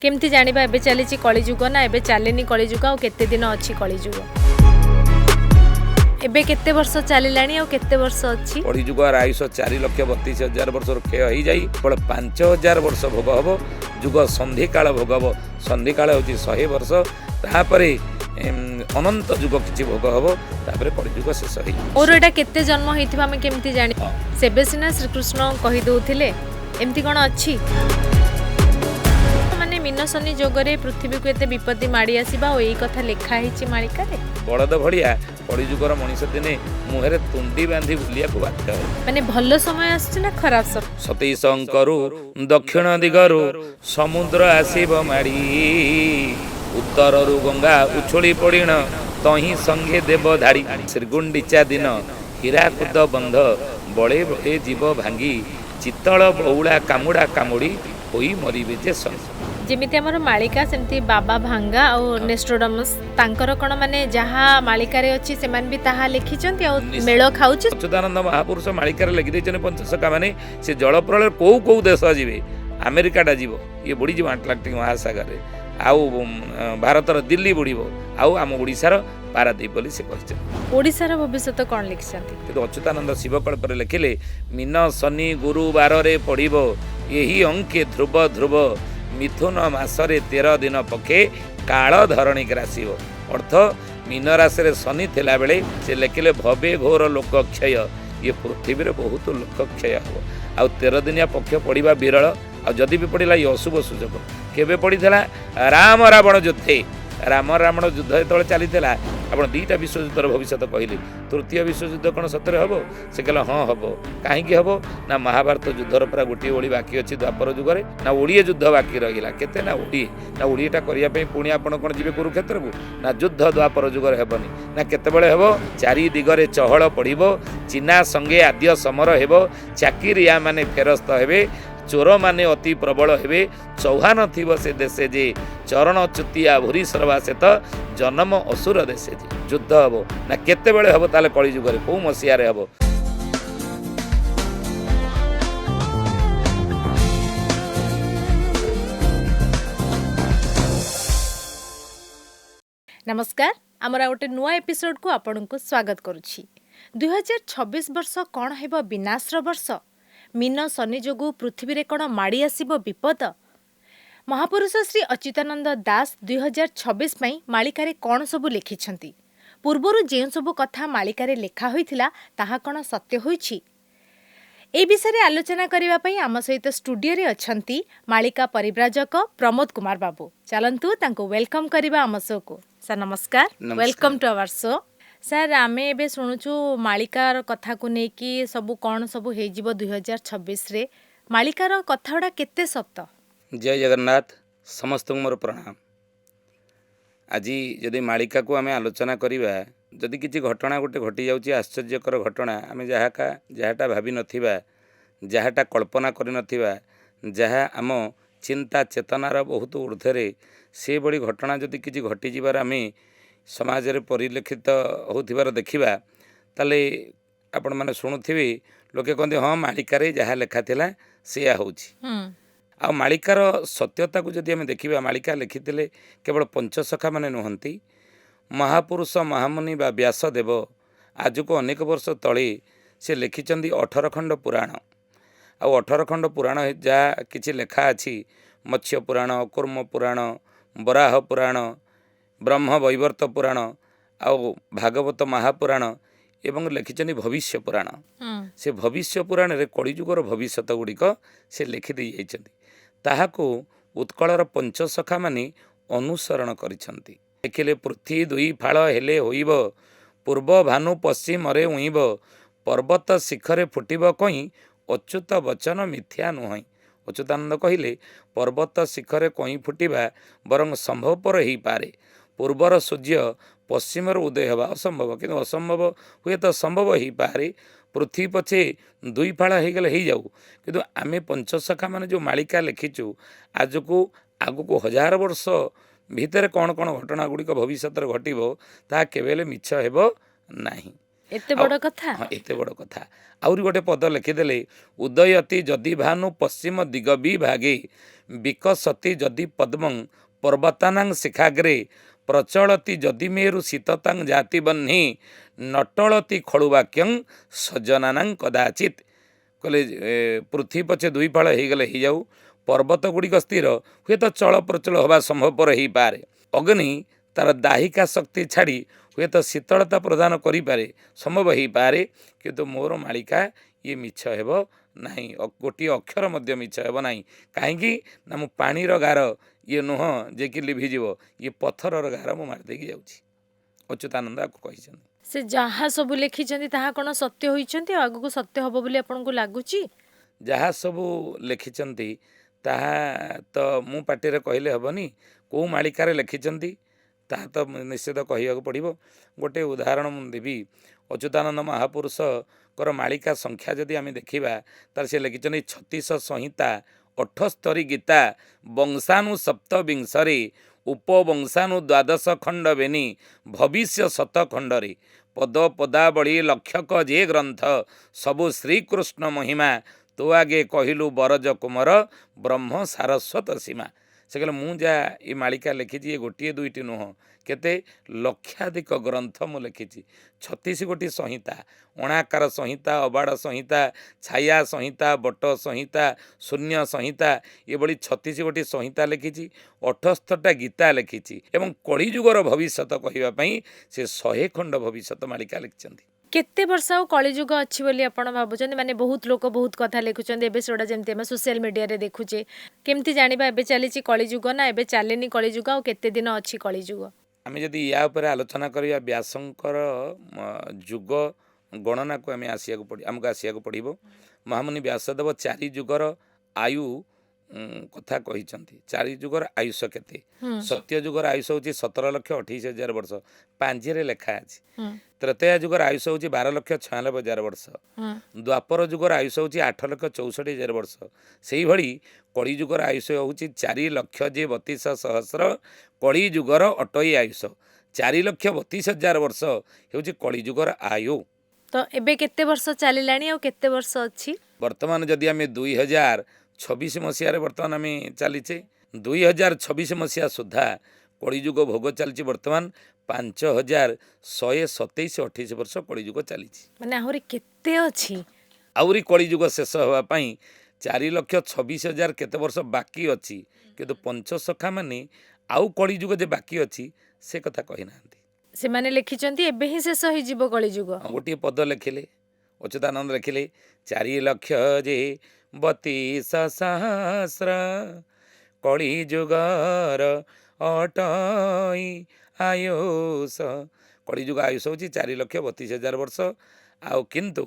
केमती जानिबा एबे चलीची कलिजुग ना एबे चलेनी कलिजुग आ केते दिन अछि कलिजुग एबे केते वर्ष चलिलानी आ केते वर्ष अछि कलिजुग आयुष 4,32,000 वर्ष क्षय हो जाई केवल 5,000 वर्ष भोग हबो जुग संधि काल भोग हबो संधि काल होची 100 वर्ष तापरे अनंत जुग किछि भोग हबो तापरे कलिजुग शेष होई और एटा केते जन्म हेतिबा हम केमती जानि सेबे सिना श्री कृष्ण कहि दोथिले एमती कोन अछि मीन शनि जोगरे पृथ्वी को एते विपत्ति माड़ी आसीबा ओ एई कथा लेखा हिची मालिका रे बळद भड़िया कलिजुगर मनीष दिने मुहरे तुंडी बांधी बुलिया को बाध्य माने भलो समय आछि ना खराब समय सती शंकरु दक्षिण दिगरु समुद्र आसीब माड़ी उत्तररु गंगा उछोली पड़िण तही संगे देव धाड़ी श्रीगुंडीचा दिन हीराकुद बंध बळे बळे जीव भांगी चित्तल बौला कामुड़ा कामुड़ी होई मरिबे जे संग जेमिति हमर मालिका सेमति बाबा भांगा और नेस्ट्रोडमस तांकर कोन माने जहा मालिका रे अछि सेमान भी ताहा लिखिचंती और मेळ खाउछ अच्युतानंद महापुरुष मालिका रे लिखि दैछन पंचसखा माने से जल प्रलय को देश जीवे अमेरिका डा जीवो ये बुडी जीव अटलांटिक महासागर रे आउ भारतर दिल्ली बुडीबो आउ हम ओडिसा रो पारादीप बोली से कहछन ओडिसा रो भविष्य कोन लिखछंती किंतु अच्युतानंद शिवकल्प रे लिखिले मीन शनि गुरुवार रे पड़िबो यही अंके ध्रुव ध्रुव मिथुन मासरे 13 दिन पक्षे काल धरणी ग्रासीव अर्थ मीन राशि रे शनि थिला बेले से लेखिले भवे घोर लोक क्षय ये पृथ्वी रे बहुत लोक क्षय हो आ 13 दिनिया पक्ष पड़िबा विरल आ जदि भी पड़िला ये अशुभ सूचक केबे पड़िथला राम रावण युद्धे राम रावण युद्ध जेतବେଳେ ଚାଲିଥିଲା ଆପଣ ଦୁଇଟା ବିଶ୍ୱଯୁଦ୍ଧର ଭବିଷ୍ୟତ କହିଲେ ତୃତୀୟ ବିଶ୍ୱଯୁଦ୍ଧ କ'ଣ ସତରେ ହେବ ସେ କହିଲା ହଁ ହେବ କାହିଁକି ହେବ ନା ମହାଭାରତ ଯୁଦ୍ଧର ପୁରା ଗୋଟିଏ ଓଳି ବାକି ଅଛି ଦ୍ୱାପର ଯୁଗରେ ନା ଓଡ଼ିଏ ଯୁଦ୍ଧ ବାକି ରହିଲା କେତେ ନା ଓଡ଼ିଏଟା କରିବା ପାଇଁ ପୁଣି ଆପଣ କ'ଣ ଯିବେ କୁରୁକ୍ଷେତ୍ରକୁ ନା ଯୁଦ୍ଧ ଦ୍ୱାପର ଯୁଗରେ ହେବନି ନା କେତେବେଳେ ହେବ ଚାରି ଦିଗରେ ଚହଳ ପଡ଼ିବ ଚିନା ସଙ୍ଗେ ଆଦ୍ୟ ସମର ହେବ ଚାକିରିଆ ମାନେ ଫେରସ୍ତ ହେବେ चोर माने अति प्रबल हेबे चौहान थिबो से देशे जे चरण चुतिया भूरी सरवा से तो जन्म असुर देशे जे युद्ध हबो ना केते बेले हबो ताले कलि जुग रे को मसिया रे हबो नमस्कार हमरा गोटे नुआ एपिसोड को आपन को स्वागत करूछि 2026 वर्ष कोन हेबो विनाश रो वर्ष मीन शनि जोगु पृथ्वी रे कोन माड़ी आसीबो विपद महापुरुष श्री अच्युतानंद दास 2026 पई मालिकारे कोन सबु लिखिछंती पूर्वरु जे सबु कथा मालिकारे लेखा होइथिला ताहा कोन सत्य होइछि ए विषय रे आलोचना करिवा पई आम सहित स्टूडियो रे अछंती मालिका परिव्राजक प्रमोद कुमार बाबू चलंतु तांको वेलकम करिवा आम शो को सर नमस्कार welcome to our show sir आमे एबे शुणुछु मालिकार कथा को नेकी सबु कोन सबु हे जीवो 2026 रे मालिकार कथाडा केते सत्य जय जगन्नाथ समस्त मोर प्रणाम आज जदि मालिका को आमे आलोचना करिवा जदि किछि घटना गोटे घटी जाउची आश्चर्यकर घटना आमे जहाटा भाबी नथिबा जहाटा कल्पना करि नथिबा जहा आम चिंता चेतनार बहुत ऊर्ध्वरे से बड़ी घटना जदि किछि घटी जिबार आमे समाज रे परिलक्षित होथिबार देखिबा ताले आपण माने शुणुथिबे लोके कहते हाँ मालिकार जहाँ लेखा थिला सेया होउछि आ मालिकार सत्यता को जदि आमे देखिबा मालिका लिखिथिले केवल पंचसखा माने नुहंती महापुरुष महामुनि बा व्यासदेव आज को अनेक वर्ष तले से लिखिचंदी 18 खंड पुराण आ 18 खंड पुराण जहाँ किछि लेखा अछि मत्स्य पुराण कूर्म पुराण वराह पुराण ब्रह्म वैवर्त पुराण आउ भागवत महापुराण एवं लिखिचंदी भविष्य पुराण से भविष्य पुराण रे कलिजुगर भविष्यत गुड़िक से लिखि दै जाइछंती ताहाको उत्कलर पंचसखा माने अनुसरण करिछंती देखिले पृथ्वी दुई फाळ हेले होइब पूर्व भानु पश्चिम रे उइब पर्वत शिखरे फुटिब कहीं अच्युत वचन मिथ्या नुहई अच्युतानंद कहिले पर्वत शिखरे कहीं फुटिबा बरं संभवपर ही पारे पूर्वर सूर्य पश्चिम उदय हवा असंभव किंतु असंभव हुए तो संभव ही पारे पृथ्वी पछे दुई फाड़ हो गले हो जाऊ किंतु आमे पंचसखा माने जो मालिका लिखिचु आज को आगु को 1000 वर्ष भितर कौन कौन घटना गुड़िक भविष्य घटो ता केवेले मिछ हेबो नाही एते बड़ कथा हाँ एते बड़ कथा आउरी गोटे पद लिखिदेले उदयति जदि भानु पश्चिम दिग विभागे विकसति जदि पद्मं पर्वतानां शिखाग्रे प्रचलति जदि मेरु शीततां जाति बह्नि नटलति खड़ुवाक्यं सजनानां कदाचित कहले पृथ्वी पछे दुई फाड़ हो गले हो जाऊ पर्वत गुड़िक स्थिर हुए तो चल प्रचल हवा संभवपर हो पारे अग्नि तार दाहिका शक्ति छाड़ी हुए तो शीतलता प्रदान करें संभव हो पारे किंतु मोर मालिका ये मिछ हेब नहीं गोटे अक्षर मध्य मिछ हेब नहीं कहीं ना मु पानीर गार ये नुह जे कि लिभिज ये पत्थर गार मु मारिदेकी जाऊँगी अच्युतानंद आपको कही से जहाँ सब लिखिଛନ୍ତି ତାହା କ'ଣ ସତ୍ୟ ହୋଇଛନ୍ତି ଆଉ ଆଗକୁ ସତ୍ୟ ହବ ବୋଲି ଆପଣଙ୍କୁ ଲାଗୁଛି जहाँ सबू लिखिंट ताहा तो मु पार्टी कहले हेबनी कौ मालिकार लिखिंट ताहा तो निश्चित कह पड़ो गोटे उदाहरण मुझे देवी अच्युतानंद महापुरुष कर मालिका संख्या जदि आम देखा तार से लिखिं 36 संहिता 78 गीता वंशानु सप्तविंशरे उपवंशानु द्वादश खंड बेनी भविष्य शत खंडरे पद पदावली लक्षक जे ग्रंथ सबु श्रीकृष्ण महिमा तो आगे कहलु बरज कुमार ब्रह्म सारस्वत सीमा से कहले मु जा ये मालिका लिखी ये गोटे दुईटी नुह केते लक्षाधिक ग्रंथ मु लिखी 36 गोटी संहिता अणाकार संहिता अबाड़ संहिता छाया संहिता बट संहिता शून्य संहिता ये बड़ी 36 गोटी संहिता लिखी 78टा गीता लिखी एवं कलिजुगर भविष्यत कहवाई से 100 खंड भविष्यत मालिका लिखिं केते वर्ष आउ कलिजुग अच्छी बोली आपण भाबुଛନ୍ତି माने बहुत लोक बहुत कथा लिखुଛନ୍ତି एबे सोडा जेमती हम सोशल मीडिया रे देखुचे केमती जानिबा एबे चलीची कलिजुग ना एबे चालेनी कलिजुग आउ केते दिन अच्छी कलिजुग आम जदि या उपर आलोचना करिया व्यासंकर जुग गणना को आम आमको आसिया पड़ो महामुनि व्यासदेव 4 जुगर आयु कथा कही 4 जुगर आयुष केते सत्य जुगर आयुष हूँ 17,28,000 वर्ष पांजिरे लेखा अच्छी त्रेतया जुगर आयुष हूँ 12,96,000 वर्ष द्वापर जुगर आयुष हूँ 8,64,000 वर्ष से भली कली जुगर आयुष हूँ 4,32,सहस्र कली जुगर अटई आयुष 4,32,000 वर्ष हूँ कली जुगर आयु तो एबे केते वर्ष चलिलानी और केते वर्ष अच्छी वर्तमान जदि आम 2026 मसीह बर्तमान आम चलीचे 2026 मसीहा सुधा कलिजुग भोग चलती बर्तमान 5,127-28 वर्ष कलिजुग चली माने आहुरी केते अछि आउरी कलिजुग शेष होगापाई 4,26,000 केते वर्ष बाकी अच्छी किंतु पंचसखा माने आउ कलिजुग जे बाकी अच्छी से कथा कही ना से माने लिखिचंती एबे ही शेष होई जीवो कलिजुग गोटे पद लिखिले अच्युतानंद लिखिले 4,32,सहस्र कलिजुगर अटई आयुष कलिजुग आयुष हूँ 4,32,000 वर्ष आउ किंतु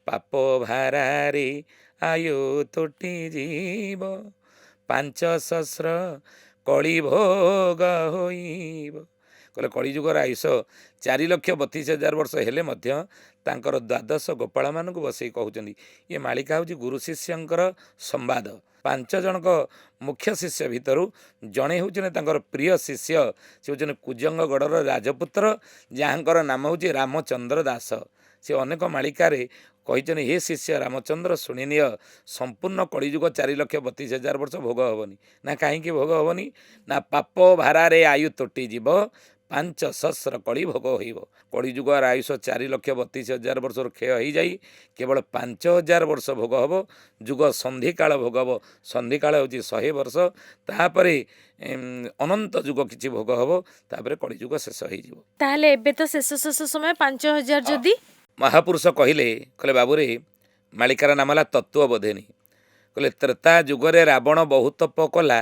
पाप भारारे आयु तुटी जीव 5,000 कली भोग होइब कहले कलिजुगर आयुष 4,32,000 वर्ष हेले मध्य तांकर द्वादश गोपाल मानक बसई कहउचंदी ये मालिका हूँ गुरु शिष्यंकर संवाद 5 जनक मुख्य शिष्य भितरु जड़े होचने तांकर प्रिय शिष्य से होचने कुजंगगढ़र राजपुत्र जहाँकर नाम हूँ रामचंद्र दास से अनेक मालिकार कही हे शिष्य रामचंद्र शुणिनिय संपूर्ण कलिजुग 4,32,000 वर्ष भोग हेनी ना कहीं भोग हेनी ना पाप भारारे आयु तुटी जीव 5,000 कली भोग होइब कलिजुगर आयुष 4,32,000 वर्ष क्षय हो जाई केवल 5,000 वर्ष भोग हम जुग संधिकाल भोग हम संधिकाल हूँ 100 वर्ष तापर अनंत जुग किसी भोग हम तापर कलिजुग शेष हो ताहले एबे तो शेष समय 5,000 जदी महापुरुष कहले बाबूरे मालिकार नाम है तत्वबोधिनी कहले त्रेता जुगरे रावण बहुत तप कला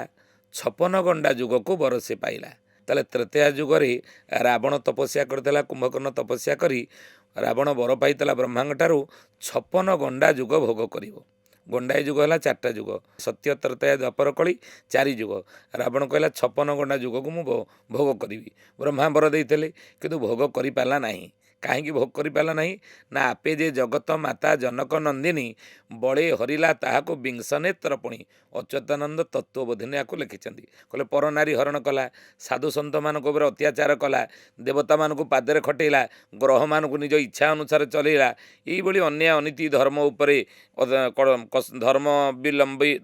56 गंडा जुग को बरसे पाइला ताले त्रेता जुगरे रावण तपस्या करथिला कुंभकर्ण तपस्या करी रावण बर पाइला ब्रह्मांड ठारू 56 गंडा जुग भोग करिवो गंडाई जुग है 4टा जुग सत्य त्रेता द्वापर कली 4 जुग रावण कहला 56 गंडा जुग को मु भोग करी ब्रह्मा बर देते किंतु भोग कर पारा ना କାହିଁକି ଭୋଗ କରିପାରିଲା ନାହିଁ ନା ଆପେ ଯେ ଜଗତ ମାତା ଜନକ ନନ୍ଦିନୀ ବଳେ ହରିଲା ତାହାକୁ ବିଂଶ ନେତ୍ର ପୁଣି ଅଚ୍ୟୁତାନନ୍ଦ ତତ୍ତ୍ୱବୋଧିନୀ ୟାକୁ ଲେଖିଛନ୍ତି। କହିଲେ ପରନାରୀ ହରଣ କଲା, ସାଧୁ ସନ୍ଥମାନଙ୍କ ଉପରେ ଅତ୍ୟାଚାର କଲା, ଦେବତାମାନଙ୍କୁ ପାଦରେ ଖଟେଇଲା, ଗ୍ରହମାନଙ୍କୁ ନିଜ ଇଚ୍ଛା ଅନୁସାରେ ଚଲେଇଲା, ଏଇଭଳି ଅନ୍ୟାୟ ଅନୀତି ଧର୍ମ ଉପରେ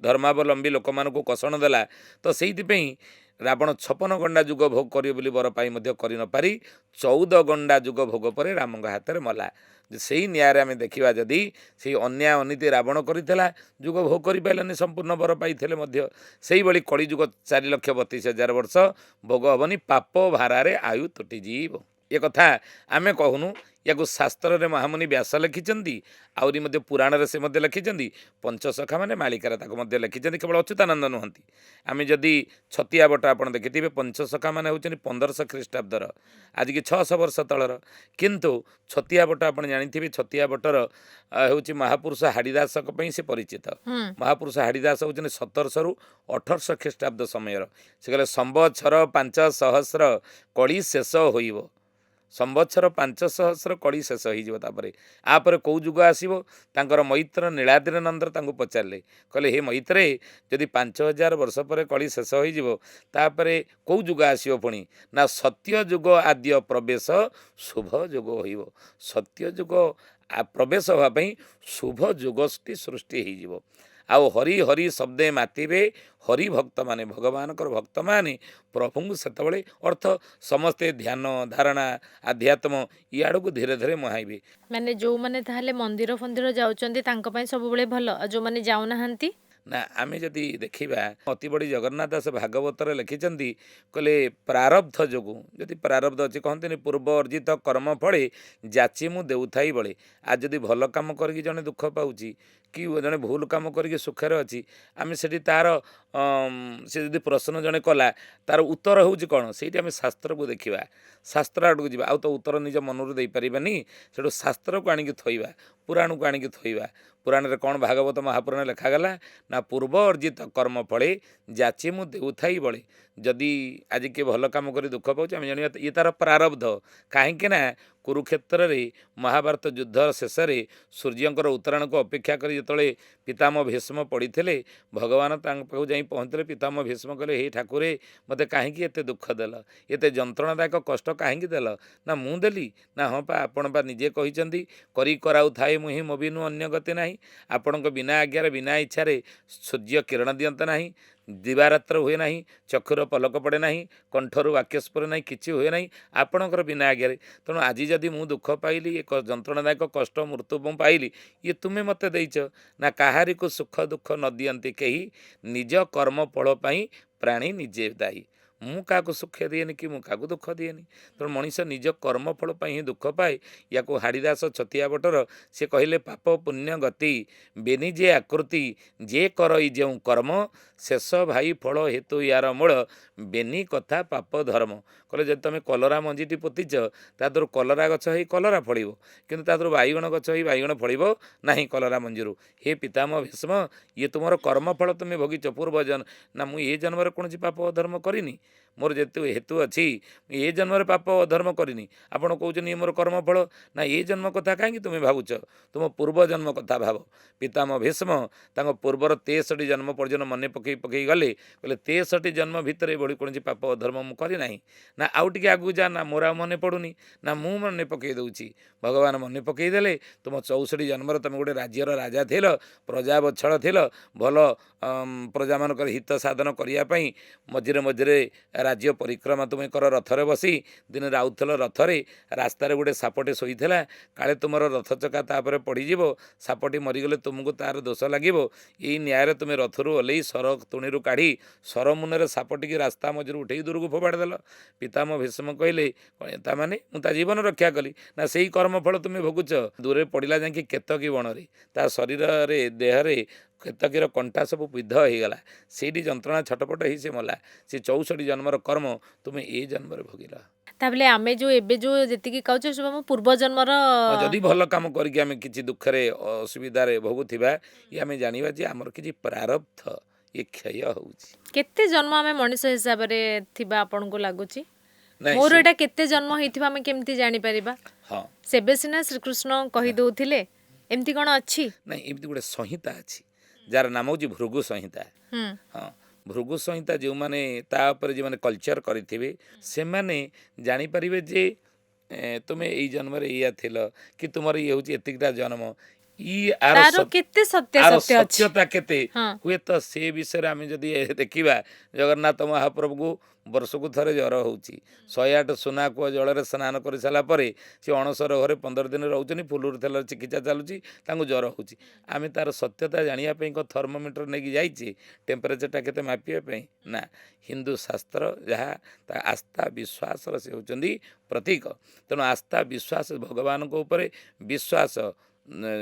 ଧର୍ମାବଲମ୍ବୀ ଲୋକମାନଙ୍କୁ କଷଣ ଦେଲା। ତ ସେଇଥିପାଇଁ ରାବଣ 56 ଗଣ୍ଡା ଯୁଗ ଭୋଗ କରିବ ବୋଲି ବର ପାଇ ମଧ୍ୟ କରିନପାରି 14 ଗଣ୍ଡା ଯୁଗ ଭୋଗ ପରେ ରାମଙ୍କ ହାତରେ ମଲା। ସେଇ ନ୍ୟାୟରେ ଆମେ ଦେଖିବା ଯଦି ସେଇ ଅନ୍ୟାୟ ଅନୀତି ରାବଣ କରିଥିଲା, ଯୁଗ ଭୋଗ କରିପାରିଲାନି, ସମ୍ପୂର୍ଣ୍ଣ ବର ପାଇଥିଲେ ମଧ୍ୟ ସେଇଭଳି କଳିଯୁଗ 4,32,000 ବର୍ଷ ଭୋଗ ହେବନି, ପାପ ଭାରାରେ ଆୟୁ ତୁଟିଯିବ। ଏ କଥା ଆମେ କହୁନୁ, ୟାକୁ ଶାସ୍ତ୍ରରେ ମହାମୁନି ବ୍ୟାସ ଲେଖିଛନ୍ତି, ଆହୁରି ମଧ୍ୟ ପୁରାଣରେ ସେ ମଧ୍ୟ ଲେଖିଛନ୍ତି, ପଞ୍ଚସଖା ମାନେ ମାଳିକାରେ ତାକୁ ମଧ୍ୟ ଲେଖିଛନ୍ତି, କେବଳ ଅଚ୍ୟୁତାନନ୍ଦ ନୁହନ୍ତି। ଆମେ ଯଦି ଛତିଆ ବଟ ଆପଣ ଦେଖିଥିବେ, ପଞ୍ଚସଖା ମାନେ ହେଉଛନ୍ତି 1500 ଖ୍ରୀଷ୍ଟାବ୍ଦର, ଆଜିକି 600 ବର୍ଷ ତଳର। କିନ୍ତୁ ଛତିଆ ବଟ ଆପଣ ଜାଣିଥିବେ, ଛତିଆ ବଟର ହେଉଛି ମହାପୁରୁଷ ହାଡ଼ିଦାସଙ୍କ ପାଇଁ ସେ ପରିଚିତ। ହୁଁ। ମହାପୁରୁଷ ହାଡ଼ିଦାସ ହେଉଛନ୍ତି 1700ରୁ 1800 ଖ୍ରୀଷ୍ଟାବ୍ଦ ସମୟର। ସେ କହିଲେ ସମ୍ବତ୍ସର 500 କଳି ଶେଷ ହୋଇବ, ସମ୍ବତ୍ସର 500 କଳି ଶେଷ ହେଇଯିବ। ତାପରେ କେଉଁ ଯୁଗ ଆସିବ? ତାଙ୍କର ମୈତ୍ର ନୀଳାଦ୍ରି ନନ୍ଦର ତାଙ୍କୁ ପଚାରିଲେ, କହିଲେ ହେ ମୈତ୍ରେ, ଯଦି 5000 ବର୍ଷ ପରେ କଳି ଶେଷ ହୋଇଯିବ, ତାପରେ କେଉଁ ଯୁଗ ଆସିବ ପୁଣି? ନା ସତ୍ୟ ଯୁଗ ଆଦ୍ୟ ପ୍ରବେଶ ଶୁଭ ଯୁଗ ହୋଇବ। ସତ୍ୟ ଯୁଗ ପ୍ରବେଶ ହେବା ପାଇଁ ଶୁଭ ଯୁଗଟି ସୃଷ୍ଟି ହେଇଯିବ। ଆଉ ହରି ହରି ଶବ୍ଦେ ମାତିବେ ହରି ଭକ୍ତମାନେ, ଭଗବାନଙ୍କର ଭକ୍ତମାନେ ପ୍ରଭୁଙ୍କୁ ସେତେବେଳେ ଅର୍ଥ ସମସ୍ତେ ଧ୍ୟାନ ଧାରଣା ଆଧ୍ୟାତ୍ମ ଇଆଡ଼କୁ ଧୀରେ ଧୀରେ ମୁହାଁଇବେ। ମାନେ ଯୋଉମାନେ ତାହେଲେ ମନ୍ଦିର ଫନ୍ଦିର ଯାଉଛନ୍ତି ତାଙ୍କ ପାଇଁ ସବୁବେଳେ ଭଲ, ଆଉ ଯୋଉମାନେ ଯାଉନାହାନ୍ତି? ନା ଆମେ ଯଦି ଦେଖିବା, ଅତି ବଡ଼ି ଜଗନ୍ନାଥ ଦାସ ଭାଗବତରେ ଲେଖିଛନ୍ତି, କହିଲେ ପ୍ରାରବ୍ଧ ଯୋଗୁଁ, ଯଦି ପ୍ରାରବ୍ଧ ଅଛି, କହନ୍ତିନି ପୂର୍ବ ଅର୍ଜିତ କର୍ମ ଫଳେ ଯାଚି ମୁଁ ଦେଉଥାଇ ବଳେ। ଆଜି ଯଦି ଭଲ କାମ କରିକି ଜଣେ ଦୁଃଖ ପାଉଛି, କି ଜଣେ ଭୁଲ କାମ କରିକି ସୁଖରେ ଅଛି, ଆମେ ସେଠି ତାର ସେ ଯଦି ପ୍ରଶ୍ନ ଜଣେ କଲା, ତାର ଉତ୍ତର ହେଉଛି କ'ଣ? ସେଇଠି ଆମେ ଶାସ୍ତ୍ରକୁ ଦେଖିବା, ଶାସ୍ତ୍ର ଆଡ଼କୁ ଯିବା। ଆଉ ତ ଉତ୍ତର ନିଜ ମନରୁ ଦେଇପାରିବାନି, ସେଠୁ ଶାସ୍ତ୍ରକୁ ଆଣିକି ଥୋଇବା, ପୁରାଣକୁ ଆଣିକି ଥୋଇବା। ପୁରାଣରେ କ'ଣ ଭାଗବତ ମହାପୁରାଣ ଲେଖାଗଲା? ନା ପୂର୍ବ ଅର୍ଜିତ କର୍ମ ଫଳେ ଯାଚି ମୁଁ ଦେଉଥାଇ ବଳେ। ଯଦି ଆଜି କିଏ ଭଲ କାମ କରି ଦୁଃଖ ପାଉଛି, ଆମେ ଜାଣିବା ଇଏ ତାର ପ୍ରାରବ୍ଧ। କାହିଁକି ନା କୁରୁକ୍ଷେତ୍ରରେ ମହାଭାରତ ଯୁଦ୍ଧ ଶେଷରେ ସୂର୍ଯ୍ୟଙ୍କର ଉତ୍ତରାୟଣକୁ ଅପେକ୍ଷା କରି ଯେତେବେଳେ ପିତାମହ ଭୀଷ୍ମ ପଡ଼ିଥିଲେ, ଭଗବାନ ତାଙ୍କ ପାଖକୁ ଯାଇ ପହଞ୍ଚିଥିଲେ। ପିତାମହ ଭୀଷ୍ମ କହିଲେ, ହେ ଠାକୁରେ, ମୋତେ କାହିଁକି ଏତେ ଦୁଃଖ ଦେଲ, ଏତେ ଯନ୍ତ୍ରଣାଦାୟକ କଷ୍ଟ କାହିଁକି ଦେଲ? ନା ମୁଁ ଦେଲି? ନା ହଁ ପା, ଆପଣ ବା ନିଜେ କହିଛନ୍ତି, କରି କରାଉଥାଏ ମୁହିଁ ମୋ ବିନୁ ଅନ୍ୟ ଗତି ନାହିଁ। ଆପଣଙ୍କ ବିନା ଆଜ୍ଞାରେ ବିନା ଇଚ୍ଛାରେ ସୂର୍ଯ୍ୟ କିରଣ ଦିଅନ୍ତା ନାହିଁ, ଦିବାରାତ୍ର ହୁଏ ନାହିଁ, ଚକ୍ଷୁର ପଲକ ପଡ଼େ ନାହିଁ, କଣ୍ଠରୁ ବାକ୍ୟ ସ୍ଫୁରେ ନାହିଁ, କିଛି ହୁଏ ନାହିଁ ଆପଣଙ୍କର ବିନା ଆଜ୍ଞାରେ। ତେଣୁ ଆଜି ଯଦି ମୁଁ ଦୁଃଖ ପାଇଲି, ଏକ ଯନ୍ତ୍ରଣାଦାୟକ କଷ୍ଟ ମୃତ୍ୟୁ ମୁଁ ପାଇଲି, ଇଏ ତୁମେ ମୋତେ ଦେଇଛ। ନା କାହାରିକୁ ସୁଖ ଦୁଃଖ ନ ଦିଅନ୍ତି କେହି, ନିଜ କର୍ମ ଫଳ ପାଇଁ ପ୍ରାଣୀ ନିଜେ ଦାୟୀ। ମୁଁ କାହାକୁ ସୁଖ ଦିଏନି କି ମୁଁ କାହାକୁ ଦୁଃଖ ଦିଏନି। ତେଣୁ ମଣିଷ ନିଜ କର୍ମଫଳ ପାଇଁ ହିଁ ଦୁଃଖ ପାଏ। ୟାକୁ ହାଡ଼ିଦାସ ଛତିଆ ବଟର ସେ କହିଲେ, ପାପ ପୁଣ୍ୟ ଗତି ବେନି ଯେ ଆକୃତି, ଯେ କରଇ ଯେଉଁ କର୍ମ ଶେଷ ଭାଇ ଫଳ ହେତୁ ୟାର ମୂଳ, ବେନି କଥା ପାପ ଧର୍ମ। କହିଲେ ଯଦି ତୁମେ କଲରା ମଞ୍ଜିଟି ପୋତିଛ, ତା ଦେହରୁ କଲରା ଗଛ ହେଇ କଲରା ଫଳିବ, କିନ୍ତୁ ତା ଦେହରୁ ବାଇଗଣ ଗଛ ହେଇ ବାଇଗଣ ଫଳିବ ନାହିଁ କଲରା ମଞ୍ଜିରୁ। ହେ ପିତାମହ ଭୀଷ୍ମ, ଇଏ ତୁମର କର୍ମଫଳ ତୁମେ ଭୋଗିଛ ପୂର୍ବଜନ୍ମ। ନା ମୁଁ ଏ ଜନ୍ମରେ କୌଣସି ପାପ ଧର୍ମ କରିନି, ମୋର ଯେତେ ହେତୁ ଅଛି, ମୁଁ ଏ ଜନ୍ମରେ ପାପ ଧର୍ମ କରିନି। ଆପଣ କହୁଛନ୍ତି ଇଏ ମୋର କର୍ମଫଳ। ନା ଏ ଜନ୍ମ କଥା କାହିଁକି ତୁମେ ଭାବୁଛ, ତୁମ ପୂର୍ବଜନ୍ମ କଥା ଭାବ। ପିତାମହ ଭୀଷ୍ମ ତାଙ୍କ ପୂର୍ବର 63 ଜନ୍ମ ପର୍ଯ୍ୟନ୍ତ ମନେ ପକେଇ ଗଲେ, କହିଲେ 63 ଜନ୍ମ ଭିତରେ ଏଭଳି କୌଣସି ପାପ ଧର୍ମ ମୁଁ କରିନାହିଁ। ନା ଆଉ ଟିକେ ଆଗକୁ ଯା, ନା ମୋର ଆଉ ମନେ ପଡ଼ୁନି। ନା ମୁଁ ମନେ ପକାଇ ଦେଉଛି। ଭଗବାନ ମନେ ପକାଇ ଦେଲେ, ତୁମ 64 ଜନ୍ମରେ ତୁମେ ଗୋଟେ ରାଜ୍ୟର ରାଜା ଥିଲ, ପ୍ରଜା ବତ୍ସଳ ଥିଲ, ଭଲ ପ୍ରଜାମାନଙ୍କର ହିତ ସାଧନ କରିବା ପାଇଁ ମଝିରେ ମଝିରେ ରାଜ୍ୟ ପରିକ୍ରମା ତୁମେ କର ରଥରେ ବସି। ଦିନେ ରାଉଥିଲ ରଥରେ, ରାସ୍ତାରେ ଗୋଟେ ସାପଟେ ଶୋଇଥିଲା, କାଳେ ତୁମର ରଥ ଚକା ତାପରେ ପଡ଼ିଯିବ, ସାପଟି ମରିଗଲେ ତୁମକୁ ତାର ଦୋଷ ଲାଗିବ। ଏଇ ନ୍ୟାୟରେ ତୁମେ ରଥରୁ ଓହ୍ଲେଇ ସର ତୁଣିରୁ କାଢ଼ି ସର ମୁନରେ ସାପଟିକି ରାସ୍ତା ମଝିରୁ ଉଠେଇ ଦୂରକୁ ଫୋପାଡ଼ି ଦେଲ। ପିତାମହ ଭୀଷ୍ମ କହିଲେ, ତା ମାନେ ମୁଁ ତା ଜୀବନ ରକ୍ଷା କଲି? ନା ସେଇ କର୍ମଫଳ ତୁମେ ଭୋଗୁଛ। ଦୂରେ ପଡ଼ିଲା ଯାଇକି କେତକୀ ବଣରେ, ତା ଶରୀରରେ ଦେହରେ କେତକୀର କଣ୍ଟା ସବୁ ବିଧ ହେଇଗଲା, ସେଇଠି ଯନ୍ତ୍ରଣା ଛଟପଟ ହେଇ ସେ ମଲା। ସେ 64 ଜନ୍ମର କର୍ମ ତୁମେ ଏ ଜନ୍ମରେ ଭୋଗିଲ। ତାହେଲେ ଆମେ ଯୋଉ ଏବେ ଯୋଉ ଯେତିକି କହୁଛେ ସବୁ ଆମ ପୂର୍ବ ଜନ୍ମର। ଯଦି ଭଲ କାମ କରିକି ଆମେ କିଛି ଦୁଃଖରେ ଅସୁବିଧାରେ ଭୋଗୁଥିବା, ଇଏ ଆମେ ଜାଣିବା ଯେ ଆମର କିଛି ପ୍ରାରବ୍ଧ ଇଏ କ୍ଷୟ ହେଉଛି। କେତେ ଜନ୍ମ ଆମେ ମଣିଷ ହିସାବରେ ଥିବା ଆପଣଙ୍କୁ ଲାଗୁଛି? ନାଇଁ, ମୋର ସେ- ଏଇଟା କେତେ ଜନ୍ମ ହେଇଥିବ ଆମେ କେମିତି ଜାଣିପାରିବା? ହଁ ସେବେ ସିନା ଶ୍ରୀକୃଷ୍ଣ କହିଦଉଥିଲେ, ଏମିତି କ'ଣ ଅଛି? ନାଇଁ ଏମିତି ଗୋଟେ ସଂହିତା ଅଛି ଯାହାର ନାମ ହେଉଛି ଭୃଗୁ ସଂହିତା। ହୁଁ ହଁ ଭୃଗୁ ସଂହିତା ଯେଉଁମାନେ ତା ଉପରେ ଯେଉଁମାନେ କଲଚର କରିଥିବେ ସେମାନେ ଜାଣିପାରିବେ ଯେ ତୁମେ ଏଇ ଜନ୍ମରେ ଏଇଆ ଥିଲ କି ତୁମର ଇଏ ହେଉଛି ଏତିକିଟା ଜନ୍ମ ଆର ତାର କେତେ ଆର ସତ୍ୟ ଅଛି? ସତ୍ୟତା କେତେ ହଁ ହୁଏତ ସେ ବିଷୟରେ ଆମେ ଯଦି ଦେଖିବା ଜଗନ୍ନାଥ ମହାପ୍ରଭୁଙ୍କୁ ବର୍ଷକୁ ଥରେ ଜ୍ୱର ହେଉଛି 108 ସୁନା କୂଅ ଜଳରେ ସ୍ନାନ କରିସାରିଲା ପରେ ସେ ଅଣସର ଘରେ 15 ଦିନ ରହୁଛନ୍ତି, ଫୁଲୁରୁ ତେଲର ଚିକିତ୍ସା ଚାଲୁଛି, ତାଙ୍କୁ ଜ୍ୱର ହେଉଛି। ଆମେ ତାର ସତ୍ୟତା ଜାଣିବା ପାଇଁ କ'ଣ ଥର୍ମୋମିଟର ନେଇକି ଯାଇଛି ଟେମ୍ପରେଚରଟା କେତେ ମାପିବା ପାଇଁ? ନା, ହିନ୍ଦୁ ଶାସ୍ତ୍ର ଯାହା ତା ଆସ୍ଥା ବିଶ୍ୱାସର ସେ ହେଉଛନ୍ତି ପ୍ରତୀକ। ତେଣୁ ଆସ୍ଥା ବିଶ୍ୱାସ ଭଗବାନଙ୍କ ଉପରେ ବିଶ୍ୱାସ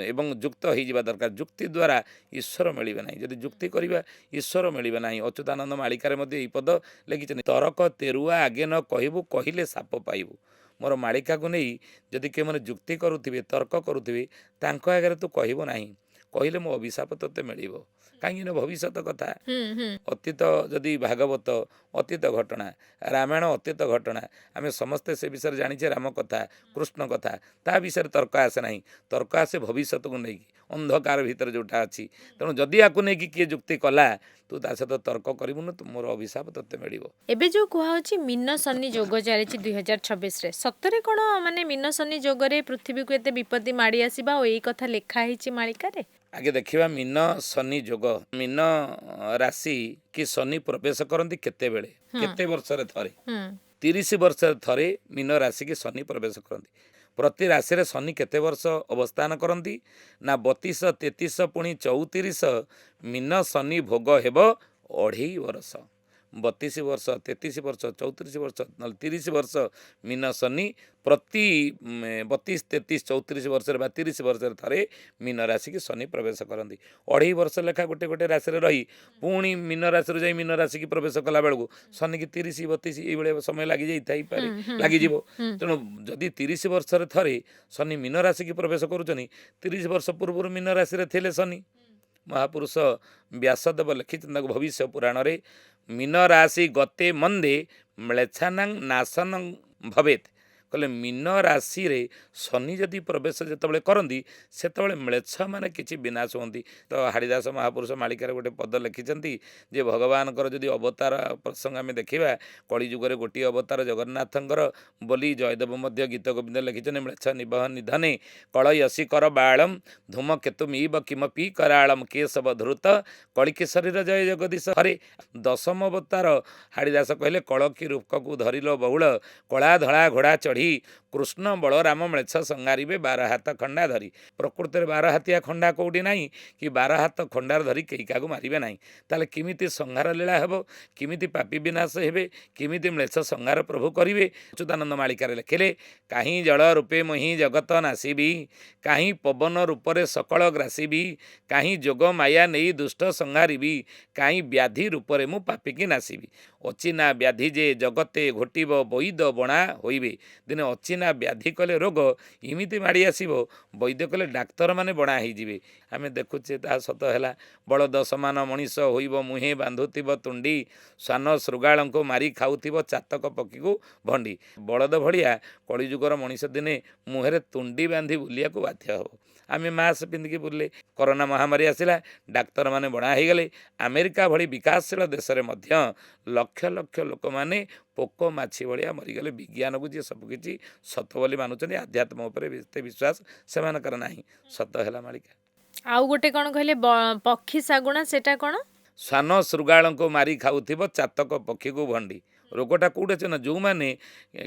ଏବଂ ଯୁକ୍ତ ହୋଇଯିବା ଦରକାର। ଯୁକ୍ତି ଦ୍ୱାରା ଈଶ୍ୱର ମିଳିବେ ନାହିଁ। ଯଦି ଯୁକ୍ତି କରିବା ଈଶ୍ୱର ମିଳିବେ ନାହିଁ। ଅଚ୍ୟୁତାନନ୍ଦ ମାଳିକାରେ ମଧ୍ୟ ଏହି ପଦ ଲେଖିଛନ୍ତି, ତରକ ତେରୁଆ ଆଗେ ନ କହିବୁ, କହିଲେ ସାପ ପାଇବୁ। ମୋର ମାଳିକାକୁ ନେଇ ଯଦି କେଉଁମାନେ ଯୁକ୍ତି କରୁଥିବେ, ତର୍କ କରୁଥିବେ, ତାଙ୍କ ଆଗରେ ତୁ କହିବୁ ନାହିଁ, କହିଲେ ମୋ ଅଭିଶାପ ତୋତେ ମିଳିବ। କାହିଁକିନା ଭବିଷ୍ୟତ କଥା, ହୁଁ ହୁଁ ଅତୀତ ଯଦି ଭାଗବତ ଅତୀତ ଘଟଣା, ରାମାୟଣ ଅତୀତ ଘଟଣା, ଆମେ ସମସ୍ତେ ସେ ବିଷୟରେ ଜାଣିଛେ। ରାମ କଥା, କୃଷ୍ଣ କଥା, ତା ବିଷୟରେ ତର୍କ ଆସେ ନାହିଁ। ତର୍କ ଆସେ ଭବିଷ୍ୟତକୁ ନେଇକି, ଅନ୍ଧକାର ଭିତରେ ଯେଉଁଟା ଅଛି। ତେଣୁ ଯଦି ୟାକୁ ନେଇକି କିଏ ଯୁକ୍ତି କଲା, ତୁ ତା ସହିତ ତର୍କ କରିବୁନୁ, ମୋର ଅଭିଶାପ ତୋତେ ମିଳିବ। ଏବେ ଯୋଉ କୁହାହଉଛି ମୀନ ଶନି ଯୋଗ ଚାଲିଛି 2026ରେ, ସତରେ କ'ଣ ମାନେ ମୀନ ଶନି ଯୋଗରେ ପୃଥିବୀକୁ ଏତେ ବିପତ୍ତି ମାଡ଼ି ଆସିବା ଆଉ ଏଇ କଥା ଲେଖା ହେଇଛି ମାଳିକାରେ? ଆଗେ ଦେଖିବା ମୀନ ଶନି ଯୋଗ। ମୀନ ରାଶି କି ଶନି ପ୍ରବେଶ କରନ୍ତି କେତେବେଳେ, କେତେ ବର୍ଷରେ ଥରେ? ହୁଁ 30 ବର୍ଷରେ ଥରେ ମୀନ ରାଶିକି ଶନି ପ୍ରବେଶ କରନ୍ତି। ପ୍ରତି ରାଶିରେ ଶନି କେତେ ବର୍ଷ ଅବସ୍ଥାନ କରନ୍ତି? ନା 32, 33 ପୁଣି 34 ମୀନ ଶନି ଭୋଗ ହେବ 2.5 ବର୍ଷ। 32 ବର୍ଷ, 33 ବର୍ଷ, 34 ବର୍ଷ, ନହେଲେ 30 ବର୍ଷ ମୀନ ଶନି ପ୍ରତି 32, 33, 34 ବର୍ଷରେ ବା 30 ବର୍ଷରେ ଥରେ ମୀନ ରାଶିକି ଶନି ପ୍ରବେଶ କରନ୍ତି। 2.5 ବର୍ଷ ଲେଖା ଗୋଟେ ଗୋଟେ ରାଶିରେ ରହି ପୁଣି ମୀନ ରାଶିରୁ ଯାଇ ମୀନ ରାଶିକି ପ୍ରବେଶ କଲା ବେଳକୁ ଶନିକି 30, 32 ଏଇଭଳିଆ ସମୟ ଲାଗିଯାଇଥାଇପାରେ, ଲାଗିଯିବ। ତେଣୁ ଯଦି 30 ବର୍ଷରେ ଥରେ ଶନି ମୀନ ରାଶିକି ପ୍ରବେଶ କରୁଛନ୍ତି, 30 ବର୍ଷ ପୂର୍ବରୁ ମୀନ ରାଶିରେ ଥିଲେ ଶନି। ମହାପୁରୁଷ ବ୍ୟାସଦେବ ଲେଖିଛନ୍ତି ତାକୁ ଭବିଷ୍ୟ ପୁରାଣରେ, ମୀନ ରାଶି ଗତେ ମନ୍ଦେ ମ୍ଲେଚ୍ଛାନାଂ ନାଶନଂ ଭବେତ୍। କହିଲେ ମୀନ ରାଶିରେ ଶନି ଯଦି ପ୍ରବେଶ ଯେତେବେଳେ କରନ୍ତି, ସେତେବେଳେ ମ୍ଲେଚ୍ଛମାନେ କିଛି ବିନାଶ ହୁଅନ୍ତି। ତ ହାଡ଼ିଦାସ ମହାପୁରୁଷ ମାଳିକାରେ ଗୋଟେ ପଦ ଲେଖିଛନ୍ତି ଯେ ଭଗବାନଙ୍କର ଯଦି ଅବତାର ପ୍ରସଙ୍ଗ ଆମେ ଦେଖିବା, କଳିଯୁଗରେ ଗୋଟିଏ ଅବତାର ଜଗନ୍ନାଥଙ୍କର ବୋଲି ଜୟଦେବ ମଧ୍ୟ ଗୀତ ଗୋବିନ୍ଦ ଲେଖିଛନ୍ତି, ମ୍ଲେଚ୍ଛ ନିବହ ନିଧନେ କଳୟସି କର ବାଳମ୍ ଧୂମକେତୁ ମିବ କିମପି କରାଳମ୍ କେଶବ ଧୃତ କଳିକି ଶରୀର ଜୟ ଜଗଦୀଶ ହରେ। ଦଶମ ଅବତାର ହାଡ଼ିଦାସ କହିଲେ, କଳକି ରୂପକୁ ଧରିଲ ବହୁଳ, କଳା ଧଳା ଘୋଡ଼ା ଚଢ଼ି କୃଷ୍ଣ ବଳରାମ ମ୍ଲେଚ୍ଛ ସଂହାରିବେ 12 ହାତ ଖଣ୍ଡା ଧରି। ପ୍ରକୃତରେ 12 ହାତିଆ ଖଣ୍ଡା କେଉଁଠି ନାହିଁ କି 12 ହାତ ଖଣ୍ଡାର ଧରି କେହି କାହାକୁ ମାରିବେ ନାହିଁ। ତାହେଲେ କେମିତି ସଂହାର ଲୀଳା ହେବ, କେମିତି ପାପୀ ବିନାଶ ହେବେ, କେମିତି ମ୍ଲେଚ୍ଛ ସଂହାର ପ୍ରଭୁ କରିବେ? ଅଚ୍ୟୁତାନନ୍ଦ ମାଳିକାରେ ଲେଖିଲେ, କାହିଁ ଜଳ ରୂପେ ମୁହିଁ ଜଗତ ନାସିବି, କାହିଁ ପବନ ରୂପରେ ସକଳ ଗ୍ରାସିବି, କାହିଁ ଯୋଗ ମାୟା ନେଇ ଦୁଷ୍ଟ ସଂହାରିବି, କାହିଁ ବ୍ୟାଧି ରୂପରେ ମୁଁ ପାପିକି ନାସିବି। ଅଚିନା ବ୍ୟାଧି ଯେ ଜଗତେ ଘୋଟିବ ବୈଦ ବଣା ହୋଇବେ। ଦିନେ ଅଚିନା ବ୍ୟାଧି କଲେ ରୋଗ ଏମିତି ମାଡ଼ି ଆସିବ, ବୈଦ୍ୟ କଲେ ଡାକ୍ତରମାନେ ବଣା ହେଇଯିବେ। ଆମେ ଦେଖୁଛେ ତାହା ସତ ହେଲା। ବଳଦ ସମାନ ମଣିଷ ହୋଇବ ମୁହେଁ ବାନ୍ଧୁଥିବ ତୁଣ୍ଡି, ଶ୍ୱାନ ଶୃଗାଳଙ୍କୁ ମାରି ଖାଉଥିବ ଚାତକ ପକ୍ଷୀକୁ ଭଣ୍ଡି। ବଳଦ ଭଳିଆ କଳିଯୁଗର ମଣିଷ ଦିନେ ମୁହଁରେ ତୁଣ୍ଡି ବାନ୍ଧି ବୁଲିବାକୁ ବାଧ୍ୟ ହେବ। ଆମେ ମାସ୍କ ପିନ୍ଧିକି ବୁଲିଲେ, କରୋନା ମହାମାରୀ ଆସିଲା, ଡାକ୍ତରମାନେ ବଣା ହେଇଗଲେ। ଆମେରିକା ଭଳି ବିକାଶଶୀଳ ଦେଶରେ ମଧ୍ୟ ଲକ୍ଷ ଲକ୍ଷ ଲୋକମାନେ ପୋକ ମାଛି ଭଳିଆ ମରିଗଲେ। ବିଜ୍ଞାନକୁ ଯିଏ ସବୁକିଛି ସତ ବୋଲି ମାନୁଛନ୍ତି, ଆଧ୍ୟାତ୍ମ ଉପରେ ଏତେ ବିଶ୍ୱାସ ସେମାନଙ୍କର ନାହିଁ। ସତ ହେଲା ମାଳିକା। ଆଉ ଗୋଟେ କ'ଣ କହିଲେ, ପକ୍ଷୀ ଶାଗୁଣା, ସେଟା କ'ଣ? ଶ୍ୱାନ ଶୃଗାଳଙ୍କୁ ମାରି ଖାଉଥିବ ଚାତକ ପକ୍ଷୀକୁ ଭଣ୍ଡି। ରୋଗଟା କେଉଁଠି ଅଛି ନା, ଯେଉଁମାନେ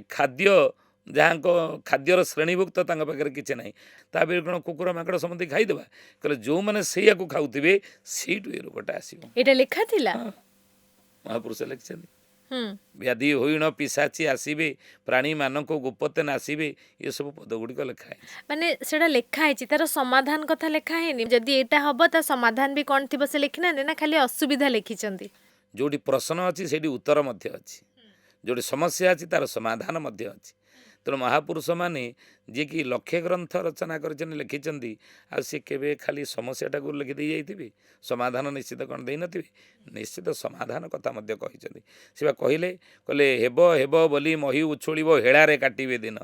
ଖାଦ୍ୟ ଯାହାଙ୍କ ଖାଦ୍ୟର ଶ୍ରେଣୀଭୁକ୍ତ ତାଙ୍କ ପାଖରେ କିଛି ନାହିଁ, ତା ବି କ'ଣ କୁକୁର ମାଙ୍କଡ଼ ସମସ୍ତେ ଖାଇଦେବା? କହିଲେ ଯେଉଁମାନେ ସେଇଆକୁ ଖାଉଥିବେ ସେଇଠୁ ଏ ରୋଗଟା ଆସିବ। ଏଇଟା ଲେଖା ଥିଲା? ମହାପୁରୁଷ ଲେଖିଛନ୍ତି, ହୁଁ ବ୍ୟାଧି ହୋଇଣ ପିଶାଚି ଆସିବେ, ପ୍ରାଣୀମାନଙ୍କୁ ଗୁପତେ ନାସିବେ। ଏସବୁ ପଦ ଗୁଡ଼ିକ ଲେଖା ହେଇଛି। ମାନେ ସେଟା ଲେଖା ହେଇଛି, ତାର ସମାଧାନ କଥା ଲେଖା ହେଇନି? ଯଦି ଏଇଟା ହବ ତା ସମାଧାନ ବି କ'ଣ ଥିବ ସେ ଲେଖିନାହାନ୍ତି, ନା ଖାଲି ଅସୁବିଧା ଲେଖିଛନ୍ତି? ଯେଉଁଠି ପ୍ରଶ୍ନ ଅଛି ସେଇଠି ଉତ୍ତର ମଧ୍ୟ ଅଛି, ଯେଉଁଠି ସମସ୍ୟା ଅଛି ତାର ସମାଧାନ ମଧ୍ୟ ଅଛି। ତେଣୁ ମହାପୁରୁଷମାନେ ଯିଏକି ଲକ୍ଷେ ଗ୍ରନ୍ଥ ରଚନା କରିଛନ୍ତି ଲେଖିଛନ୍ତି ଆଉ ସେ କେବେ ଖାଲି ସମସ୍ୟାଟାକୁ ଲେଖିଦେଇ ଯାଇଥିବେ, ସମାଧାନ ନିଶ୍ଚିତ କ'ଣ ଦେଇନଥିବେ? ନିଶ୍ଚିତ ସମାଧାନ କଥା ମଧ୍ୟ କହିଛନ୍ତି। ସେ ବା କହିଲେ ହେବ ହେବ ବୋଲି ମହି ଉଛୁଳିବ ହେଳାରେ କାଟିବେ ଦିନ।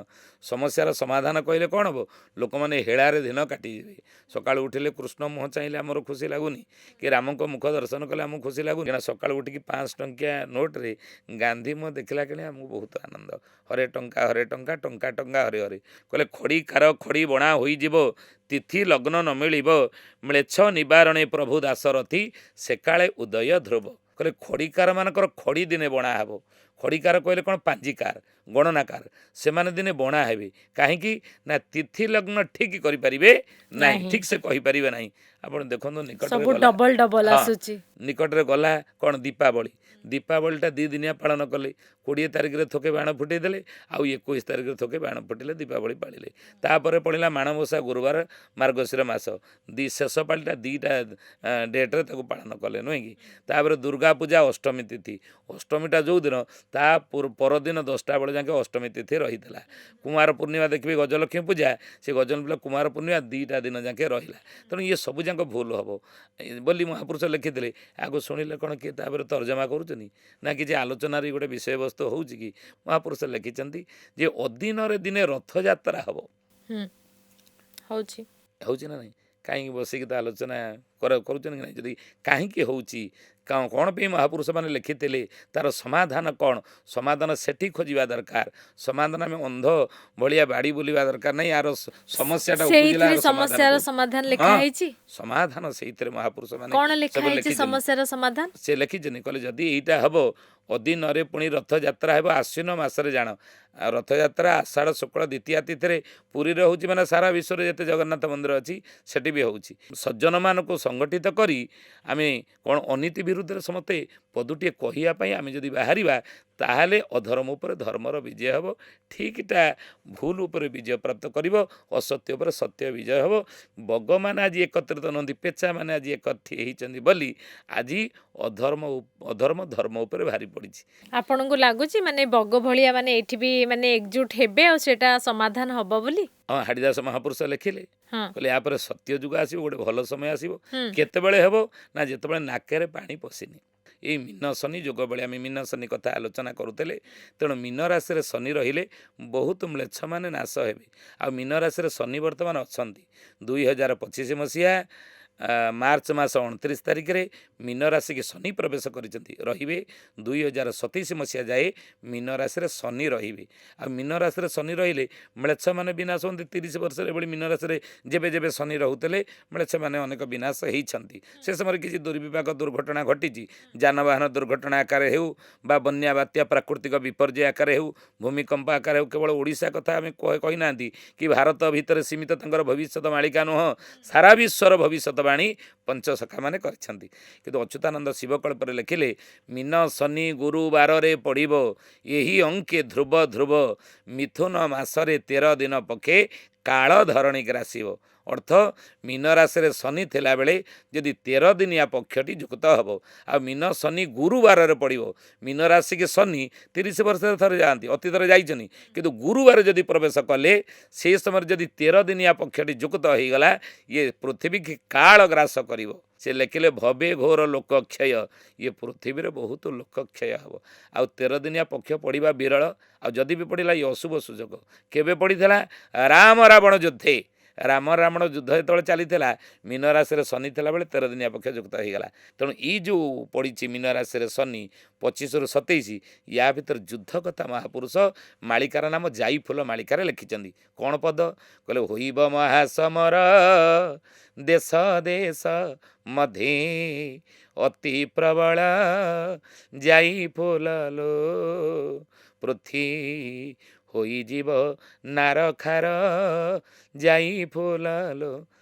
ସମସ୍ୟାର ସମାଧାନ କହିଲେ କ'ଣ ହେବ? ଲୋକମାନେ ହେଳାରେ ଦିନ କାଟିଯିବେ। ସକାଳୁ ଉଠିଲେ କୃଷ୍ଣ ମୁହଁ ଚାହିଁଲେ ଆମର ଖୁସି ଲାଗୁନି, କି ରାମଙ୍କ ମୁଖ ଦର୍ଶନ କଲେ ଆମକୁ ଖୁସି ଲାଗୁନି, କାରଣ ସକାଳୁ ଉଠିକି 5 ଟଙ୍କିଆ ନୋଟ୍ରେ ଗାନ୍ଧୀ ମୁହଁ ଦେଖିଲା କିଣି ଆମକୁ ବହୁତ ଆନନ୍ଦ। ହରେ ଟଙ୍କା ଟଙ୍କା ଟଙ୍କା ହରେ ହରେ। କହିଲେ ଖଡ଼ି କାର ଖଡ଼ି ବଣା ହୋଇଯିବ, ତିଥି ଲଗ୍ନ ନ ମିଳିବ, ମ୍ଲେଚ୍ଛ ନିବାରଣେ ପ୍ରଭୁ ଦାସରଥି, ସେକାଳେ ଉଦୟ ଧ୍ରୁବ। କହିଲେ ଖଡ଼ିକାର ମାନଙ୍କର ଖଡ଼ି ଦିନେ ବଣା ହେବ। ଖଡ଼ିକାର କହିଲେ କ'ଣ? ପାଞ୍ଜିକାର, ଗଣନାକାର, ସେମାନେ ଦିନେ ବଣା ହେବେ। କାହିଁକି ନା ତିଥି ଲଗ୍ନ ଠିକ୍ କରିପାରିବେ ନାହିଁ, ଠିକ୍ ସେ କହିପାରିବେ ନାହିଁ। ଆପଣ ଦେଖନ୍ତୁ ନିକଟରେ ସବୁ ଗଲା, ଡବଲ ଡବଲ ହଁ ଆସୁଛି। ନିକଟରେ ଗଲା କ'ଣ ଦୀପାବଳି। ଦୀପାବଳିଟା 2 ଦିନିଆ ପାଳନ କଲେ। 20 ତାରିଖରେ ଥୋକେ ବାଣ ଫୁଟେଇ ଦେଲେ, ଆଉ 21 ତାରିଖରେ ଥୋକେ ବାଣ ଫୁଟିଲେ, ଦୀପାବଳି ପାଳିଲେ। ତାପରେ ପଡ଼ିଲା ମାଣବସା ଗୁରୁବାର, ମାର୍ଗଶିର ମାସ, ଶେଷ ପାଳିଟା 2ଟା ଡେଟ୍ରେ ତାକୁ ପାଳନ କଲେ, ନୁହେଁ କି? ତାପରେ ଦୁର୍ଗା ପୂଜା ଅଷ୍ଟମୀ ତିଥି, ଅଷ୍ଟମୀଟା ଯେଉଁଦିନ ତା ପରଦିନ 10ଟା ବେଳେ ଯାକେ ଅଷ୍ଟମୀ ତିଥି ରହିଥିଲା। କୁମାର ପୂର୍ଣ୍ଣିମା ଦେଖିବେ ଗଜଲକ୍ଷ୍ମୀ ପୂଜା, ସେ ଗଜଲକ୍ଷ୍ମୀ କୁମାର ପୂର୍ଣ୍ଣିମା 2ଟା ଦିନ ଯାକେ ରହିଲା। ତେଣୁ ଇଏ ସବୁ ଯାକ ଭୁଲ ହେବ ବୋଲି ମହାପୁରୁଷ ଲେଖିଥିଲେ। ଆଗ ଶୁଣିଲେ କ'ଣ କିଏ ତାପରେ ତର୍ଜମା କରୁଛନ୍ତି ନା କିଛି ଆଲୋଚନାର ଗୋଟେ ବିଷୟବସ୍ତୁ ହେଉଛି କି? ମହାପୁରୁଷ ଲେଖିଛନ୍ତି ଯେ ଅଦିନରେ ଦିନେ ରଥଯାତ୍ରା ହେବ। ହେଉଛି ନା ନାହିଁ? କାହିଁକି ବସିକି ତ ଆଲୋଚନା କରୁଛନ୍ତି କି ନାହିଁ? ଯଦି କାହିଁକି ହେଉଛି, କ'ଣ ପାଇଁ ମହାପୁରୁଷମାନେ ଲେଖିଥିଲେ, ତା'ର ସମାଧାନ କ'ଣ? ସମାଧାନ ସେଠି ଖୋଜିବା ଦରକାର। ସମାଧାନ ଆମେ ଅନ୍ଧ ଭଳିଆ ବାଡ଼ି ବୁଲିବା ଦରକାର ନାହିଁ। ଆର ସମସ୍ୟାଟା ଉପୁଜିଲା, ସମସ୍ୟାର ସମାଧାନ ଲେଖା ହେଇଛି। ସମାଧାନ ସେଇଥିରେ ମହାପୁରୁଷମାନେ କ'ଣ ଲେଖା ସବୁ ହେଇଛି ଲେଖିଛନ୍ତି। ସମସ୍ୟାର ସମାଧାନ? ସେ ଲେଖିଛନ୍ତି, କହିଲେ ଯଦି ଏଇଟା ହେବ, ଅଦିନରେ ପୁଣି ରଥଯାତ୍ରା ହେବ ଆଶ୍ୱିନ ମାସରେ। ଜାଣ, ରଥଯାତ୍ରା ଆଷାଢ଼ ଶୁକ୍ଳ ଦ୍ୱିତୀୟା ତିଥିରେ ପୁରୀରେ ହେଉଛି, ମାନେ ସାରା ବିଶ୍ୱରେ ଯେତେ ଜଗନ୍ନାଥ ମନ୍ଦିର ଅଛି ସେଠି ବି ହେଉଛି। ସଜ୍ଜନମାନଙ୍କୁ ସଂଗଠିତ କରି ଆମେ କ'ଣ ଅନୀତି ବିରୁଦ୍ଧରେ ସମସ୍ତେ ପଦୁଟିଏ କହିବା ପାଇଁ ଆମେ ଯଦି ବାହାରିବା, ତାହେଲେ ଅଧର୍ମ ଉପରେ ଧର୍ମର ବିଜୟ ହେବ, ଠିକ୍ଟା ଭୁଲ ଉପରେ ବିଜୟ ପ୍ରାପ୍ତ କରିବ, ଅସତ୍ୟ ଉପରେ ସତ୍ୟ ବିଜୟ ହେବ। ବଗମାନେ ଆଜି ଏକତ୍ରିତ ନୁହନ୍ତି, ପେଚାମାନେ ଆଜି ଏକଠି ହେଇଛନ୍ତି ବୋଲି ଆଜି ଅଧର୍ମ ଧର୍ମ ଉପରେ ଭାରି ପଡ଼ିଛି। ଆପଣଙ୍କୁ ଲାଗୁଛି ମାନେ ବଗ ଭଳିଆ ମାନେ ଏଠି ବି ମାନେ ଏକଜୁଟ ହେବେ ଆଉ ସେଟା ସମାଧାନ ହବ ବୋଲି? ହଁ, ହାଡ଼ିଦାସ ମହାପୁରୁଷ ଲେଖିଲେ, ହଁ। କହିଲେ ୟାପରେ ସତ୍ୟ ଯୁଗ ଆସିବ, ଗୋଟେ ଭଲ ସମୟ ଆସିବ। ହୁଁ। କେତେବେଳେ ହେବ ନା ଯେତେବେଳେ ନାକରେ ପାଣି ପଶିନି। ଏଇ ମୀନ ଶନି ଯୋଗ ବେଳେ ଆମେ ମୀନ ଶନି କଥା ଆଲୋଚନା କରୁଥିଲେ। ତେଣୁ ମୀନ ରାଶିରେ ଶନି ରହିଲେ ବହୁତ ମ୍ଲେଚ୍ଛମାନେ ନାଶ ହେବେ। ଆଉ ମୀନ ରାଶିରେ ଶନି ବର୍ତ୍ତମାନ ଅଛନ୍ତି। 2025 ମସିହା ମାର୍ଚ୍ଚ ମାସ 29 ତାରିଖରେ ମୀନ ରାଶିକି ଶନି ପ୍ରବେଶ କରିଛନ୍ତି, ରହିବେ 2027 ମସିହା ଯାଏ ମୀନ ରାଶିରେ ଶନି ରହିବେ। ଆଉ ମୀନ ରାଶିରେ ଶନି ରହିଲେ ମ୍ଲେଚ୍ଛମାନେ ବିନାଶ ହୁଅନ୍ତି। 30 ବର୍ଷରେ ଏଭଳି ମୀନ ରାଶିରେ ଯେବେ ଯେବେ ଶନି ରହୁଥିଲେ ମ୍ଲେଚ୍ଛମାନେ ଅନେକ ବିନାଶ ହେଇଛନ୍ତି। ସେ ସମୟରେ କିଛି ଦୁର୍ବିପାକ ଦୁର୍ଘଟଣା ଘଟିଛି, ଯାନବାହନ ଦୁର୍ଘଟଣା ଆକାରରେ ହେଉ ବା ବନ୍ୟା ବାତ୍ୟା ପ୍ରାକୃତିକ ବିପର୍ଯ୍ୟୟ ଆକାରରେ ହେଉ, ଭୂମିକମ୍ପ ଆକାରରେ ହେଉ। କେବଳ ଓଡ଼ିଶା କଥା ଆମେ କହିନାହାନ୍ତି କି ଭାରତ ଭିତରେ ସୀମିତ ତାଙ୍କର ଭବିଷ୍ୟତ ମାଳିକା ନୁହଁ, ସାରା ବିଶ୍ୱର ଭବିଷ୍ୟତବାଣୀ ପଞ୍ଚସଖାମାନେ କରିଛନ୍ତି। କିନ୍ତୁ ଅଚ୍ୟୁତାନନ୍ଦ ଶିବକଳ୍ପରେ ଲେଖିଲେ, ମୀନ ଶନି ଗୁରୁବାରରେ ପଡ଼ିବ, ଏହି ଅଙ୍କେ ଧ୍ରୁବ ଧ୍ରୁବ, ମିଥୁନ ମାସରେ 13 ଦିନ ପକ୍ଷେ, କାଳ ଧରଣୀ ଗ୍ରାସିବ। ଅର୍ଥ, ମୀନ ରାଶିରେ ଶନି ଥିଲାବେଳେ ଯଦି 13 ଦିନିଆ ପକ୍ଷଟି ଯୁକ୍ତ ହେବ, ଆଉ ମୀନ ଶନି ଗୁରୁବାରରେ ପଡ଼ିବ। ମୀନ ରାଶିକି ଶନି 30 ବର୍ଷରେ ଥରେ ଯାଆନ୍ତି, ଅତୀତରେ ଯାଇଛନ୍ତି, କିନ୍ତୁ ଗୁରୁବାର ଯଦି ପ୍ରବେଶ କଲେ, ସେହି ସମୟରେ ଯଦି 13 ଦିନିଆ ପକ୍ଷଟି ଯୁକ୍ତ ହୋଇଗଲା, ଇଏ ପୃଥିବୀକି କାଳ ଗ୍ରାସ କରିବ। ସେ ଲେଖିଲେ, ଭବେ ଘୋର ଲୋକକ୍ଷୟ, ଇଏ ପୃଥିବୀରେ ବହୁତ ଲୋକକ୍ଷୟ ହେବ। ଆଉ 13 ଦିନିଆ ପକ୍ଷ ପଡ଼ିବା ବିରଳ। ଆଉ ଯଦି ବି ପଡ଼ିଲା, ଇଏ ଅଶୁଭ ସୁଯୋଗ। କେବେ ପଡ଼ିଥିଲା? ରାମ ରାବଣ ଯୁଦ୍ଧେ। ରାମ ରାବଣ ଯୁଦ୍ଧ ଯେତେବେଳେ ଚାଲିଥିଲା, ମୀନ ରାଶିରେ ଶନି ଥିଲାବେଳେ 13 ଦିନିଆ ପକ୍ଷ ଯୁକ୍ତ ହୋଇଗଲା। ତେଣୁ ଏଇ ଯେଉଁ ପଡ଼ିଛି ମୀନ ରାଶିରେ ଶନି 25ରୁ 27, ୟା ଭିତରେ ଯୁଦ୍ଧ କଥା ମହାପୁରୁଷ ମାଳିକାର ନାମ ଯାଇ ଫୁଲ ମାଳିକାରେ ଲେଖିଛନ୍ତି। କ'ଣ ପଦ? କହିଲେ, ହୋଇବ ମହାସମର ଦେଶ ଦେଶ ମଧ୍ୟେ, ଅତି ପ୍ରବଳ ଯାଇ ଫୁଲ ଲୋ, ପୃଥ୍ୱୀ ହୋଇଯିବ ନାରଖାର ଯାଇ ଫୁଲ ଲୋ।